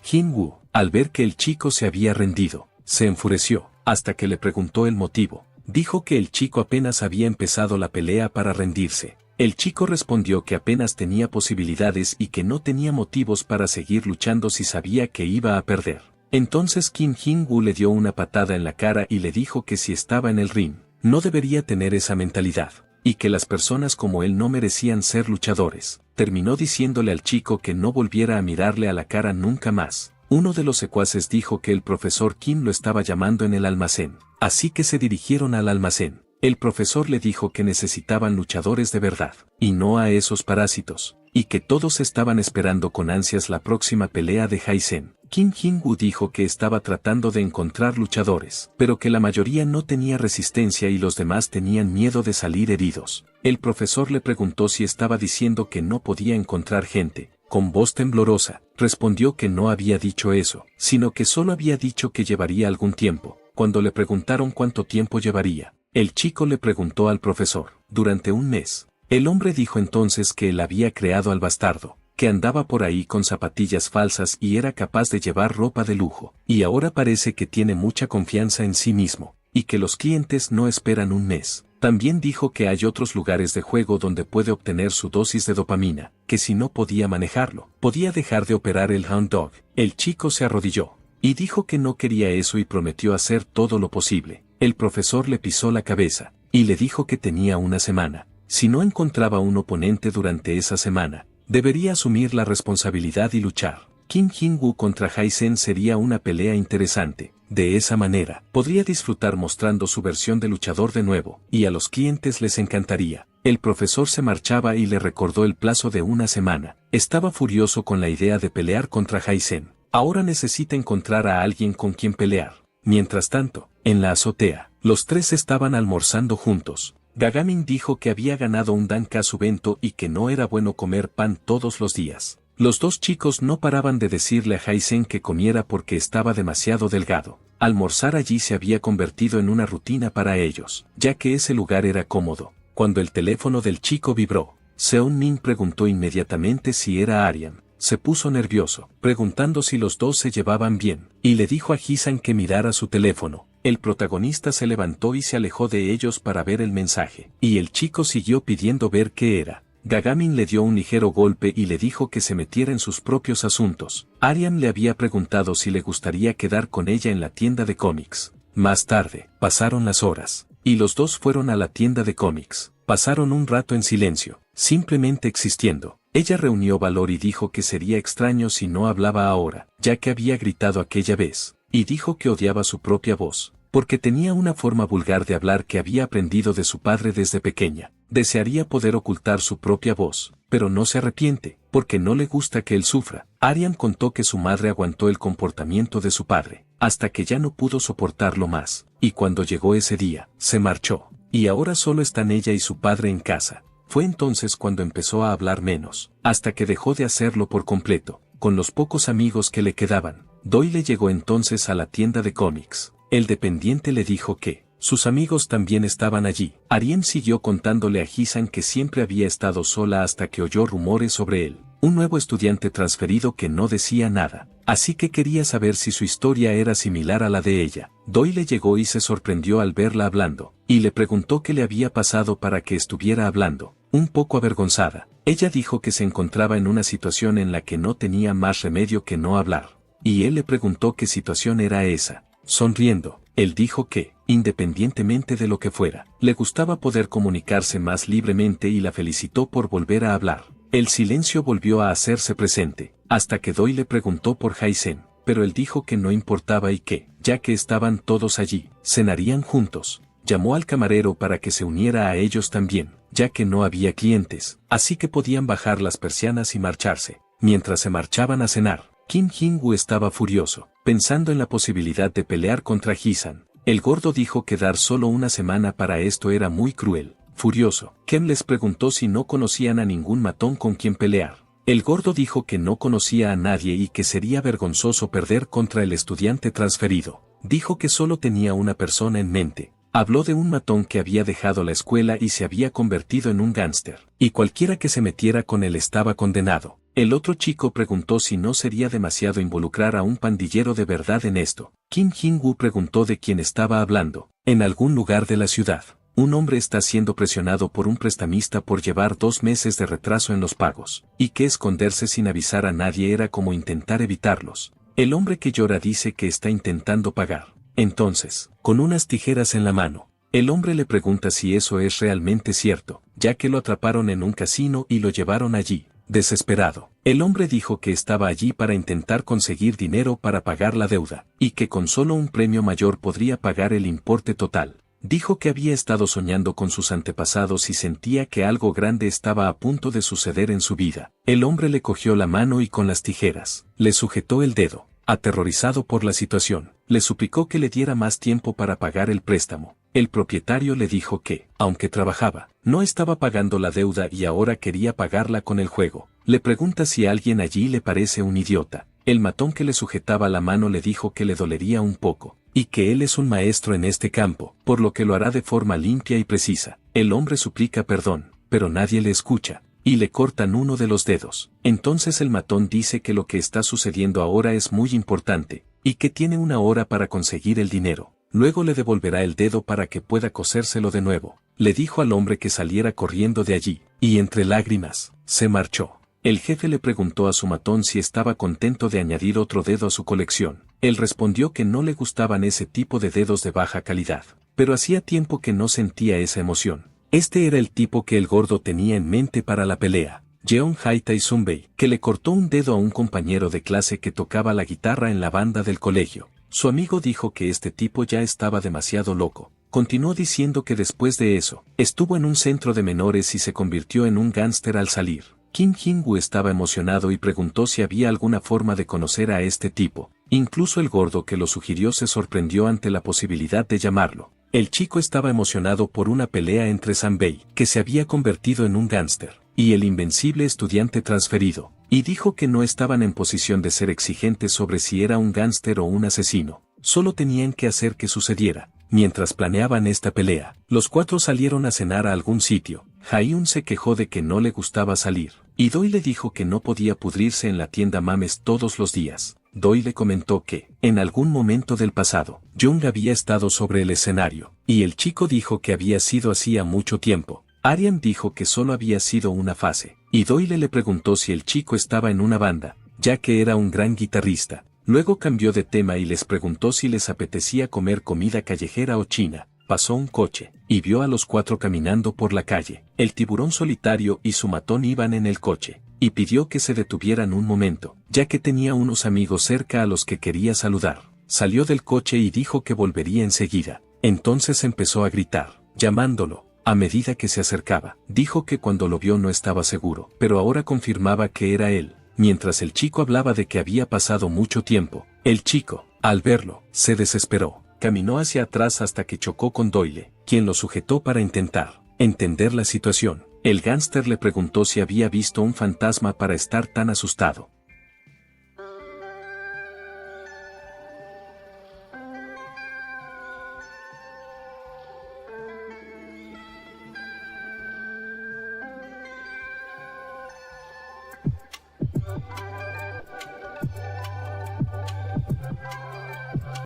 Jin-woo, al ver que el chico se había rendido, se enfureció, hasta que le preguntó el motivo. Dijo que el chico apenas había empezado la pelea para rendirse. El chico respondió que apenas tenía posibilidades y que no tenía motivos para seguir luchando si sabía que iba a perder. Entonces Kim Jin-woo le dio una patada en la cara y le dijo que si estaba en el ring, no debería tener esa mentalidad, y que las personas como él no merecían ser luchadores. Terminó diciéndole al chico que no volviera a mirarle a la cara nunca más. Uno de los secuaces dijo que el profesor Kim lo estaba llamando en el almacén, así que se dirigieron al almacén. El profesor le dijo que necesitaban luchadores de verdad, y no a esos parásitos, y que todos estaban esperando con ansias la próxima pelea de Jaisen. Kim Jin-woo dijo que estaba tratando de encontrar luchadores, pero que la mayoría no tenía resistencia y los demás tenían miedo de salir heridos. El profesor le preguntó si estaba diciendo que no podía encontrar gente. con voz temblorosa, respondió que no había dicho eso, sino que solo había dicho que llevaría algún tiempo. Cuando le preguntaron cuánto tiempo llevaría, el chico le preguntó al profesor, durante un mes. El hombre dijo entonces que él había creado al bastardo, que andaba por ahí con zapatillas falsas y era capaz de llevar ropa de lujo, y ahora parece que tiene mucha confianza en sí mismo, y que los clientes no esperan un mes. También dijo que hay otros lugares de juego donde puede obtener su dosis de dopamina, que si no podía manejarlo, podía dejar de operar el Hound Dog. El chico se arrodilló, y dijo que no quería eso y prometió hacer todo lo posible. El profesor le pisó la cabeza, y le dijo que tenía una semana. Si no encontraba un oponente durante esa semana, debería asumir la responsabilidad y luchar. Kim Jin-woo contra Hai-sen sería una pelea interesante. De esa manera, podría disfrutar mostrando su versión de luchador de nuevo, y a los clientes les encantaría. El profesor se marchaba y le recordó el plazo de una semana. Estaba furioso con la idea de pelear contra Hai-sen. Ahora necesita encontrar a alguien con quien pelear. Mientras tanto, en la azotea, los tres estaban almorzando juntos. Gagamin dijo que había ganado un Dankasubento y que no era bueno comer pan todos los días. Los dos chicos no paraban de decirle a Hai-sen que comiera porque estaba demasiado delgado. Almorzar allí se había convertido en una rutina para ellos, ya que ese lugar era cómodo. Cuando el teléfono del chico vibró, Seon-min preguntó inmediatamente si era Aryan. Se puso nervioso, preguntando si los dos se llevaban bien, y le dijo a Ji-san que mirara su teléfono. El protagonista se levantó y se alejó de ellos para ver el mensaje, y el chico siguió pidiendo ver qué era. Gagamin le dio un ligero golpe y le dijo que se metiera en sus propios asuntos. Aryan le había preguntado si le gustaría quedar con ella en la tienda de cómics. Más tarde, pasaron las horas, y los dos fueron a la tienda de cómics. Pasaron un rato en silencio, simplemente existiendo. Ella reunió valor y dijo que sería extraño si no hablaba ahora, ya que había gritado aquella vez, y dijo que odiaba su propia voz, porque tenía una forma vulgar de hablar que había aprendido de su padre desde pequeña. Desearía poder ocultar su propia voz, pero no se arrepiente, porque no le gusta que él sufra. Aryan contó que su madre aguantó el comportamiento de su padre, hasta que ya no pudo soportarlo más, y cuando llegó ese día, se marchó, y ahora solo están ella y su padre en casa. Fue entonces cuando empezó a hablar menos, hasta que dejó de hacerlo por completo, con los pocos amigos que le quedaban. Doyle llegó entonces a la tienda de cómics. El dependiente le dijo que sus amigos también estaban allí. Aryan siguió contándole a Ji-san que siempre había estado sola hasta que oyó rumores sobre él. Un nuevo estudiante transferido que no decía nada, así que quería saber si su historia era similar a la de ella. Doyle llegó y se sorprendió al verla hablando, y le preguntó qué le había pasado para que estuviera hablando. Un poco avergonzada, ella dijo que se encontraba en una situación en la que no tenía más remedio que no hablar, y él le preguntó qué situación era esa. Sonriendo, él dijo que, independientemente de lo que fuera, le gustaba poder comunicarse más libremente y la felicitó por volver a hablar. El silencio volvió a hacerse presente, hasta que Doyle le preguntó por Hai-sen, pero él dijo que no importaba y que, ya que estaban todos allí, cenarían juntos. Llamó al camarero para que se uniera a ellos también, ya que no había clientes, así que podían bajar las persianas y marcharse. Mientras se marchaban a cenar, Kim Jin-woo estaba furioso, pensando en la posibilidad de pelear contra Ji-san. El gordo dijo que dar solo una semana para esto era muy cruel. Furioso, Ken les preguntó si no conocían a ningún matón con quien pelear. El gordo dijo que no conocía a nadie y que sería vergonzoso perder contra el estudiante transferido. Dijo que solo tenía una persona en mente. Habló de un matón que había dejado la escuela y se había convertido en un gángster, y cualquiera que se metiera con él estaba condenado. El otro chico preguntó si no sería demasiado involucrar a un pandillero de verdad en esto. Kim Jin-woo preguntó de quién estaba hablando. En algún lugar de la ciudad, un hombre está siendo presionado por un prestamista por llevar 2 meses de retraso en los pagos, y que esconderse sin avisar a nadie era como intentar evitarlos. El hombre que llora dice que está intentando pagar. Entonces, con unas tijeras en la mano, el hombre le pregunta si eso es realmente cierto, ya que lo atraparon en un casino y lo llevaron allí. Desesperado, el hombre dijo que estaba allí para intentar conseguir dinero para pagar la deuda, y que con solo un premio mayor podría pagar el importe total. Dijo que había estado soñando con sus antepasados y sentía que algo grande estaba a punto de suceder en su vida. El hombre le cogió la mano y con las tijeras, le sujetó el dedo. Aterrorizado por la situación, le suplicó que le diera más tiempo para pagar el préstamo. El propietario le dijo que, aunque trabajaba, no estaba pagando la deuda y ahora quería pagarla con el juego. Le pregunta si alguien allí le parece un idiota. El matón que le sujetaba la mano le dijo que le dolería un poco, y que él es un maestro en este campo, por lo que lo hará de forma limpia y precisa. El hombre suplica perdón, pero nadie le escucha, y le cortan uno de los dedos. Entonces el matón dice que lo que está sucediendo ahora es muy importante, y que tiene una hora para conseguir el dinero. Luego le devolverá el dedo para que pueda cosérselo de nuevo. Le dijo al hombre que saliera corriendo de allí, y entre lágrimas, se marchó. El jefe le preguntó a su matón si estaba contento de añadir otro dedo a su colección. Él respondió que no le gustaban ese tipo de dedos de baja calidad, pero hacía tiempo que no sentía esa emoción. Este era el tipo que el gordo tenía en mente para la pelea. Jeon Hae Tae-sunbei, que le cortó un dedo a un compañero de clase que tocaba la guitarra en la banda del colegio. Su amigo dijo que este tipo ya estaba demasiado loco. Continuó diciendo que después de eso, estuvo en un centro de menores y se convirtió en un gángster al salir. Kim Jin-woo estaba emocionado y preguntó si había alguna forma de conocer a este tipo. Incluso el gordo que lo sugirió se sorprendió ante la posibilidad de llamarlo. El chico estaba emocionado por una pelea entre Sanbei, que se había convertido en un gángster, y el invencible estudiante transferido, y dijo que no estaban en posición de ser exigentes sobre si era un gángster o un asesino, solo tenían que hacer que sucediera. Mientras planeaban esta pelea, los cuatro salieron a cenar a algún sitio. Jaehyun se quejó de que no le gustaba salir, y Doi le dijo que no podía pudrirse en la tienda Mames todos los días. Doi le comentó que, en algún momento del pasado, Jung había estado sobre el escenario, y el chico dijo que había sido hacía mucho tiempo. Arian dijo que solo había sido una fase, y Doi le preguntó si el chico estaba en una banda, ya que era un gran guitarrista. Luego cambió de tema y les preguntó si les apetecía comer comida callejera o china. Pasó un coche, y vio a los cuatro caminando por la calle. El tiburón solitario y su matón iban en el coche, y pidió que se detuvieran un momento, ya que tenía unos amigos cerca a los que quería saludar. Salió del coche y dijo que volvería enseguida. Entonces empezó a gritar, llamándolo. A medida que se acercaba, dijo que cuando lo vio no estaba seguro, pero ahora confirmaba que era él. Mientras el chico hablaba de que había pasado mucho tiempo, el chico, al verlo, se desesperó. Caminó hacia atrás hasta que chocó con Doyle, quien lo sujetó para intentar entender la situación. El gángster le preguntó si había visto un fantasma para estar tan asustado.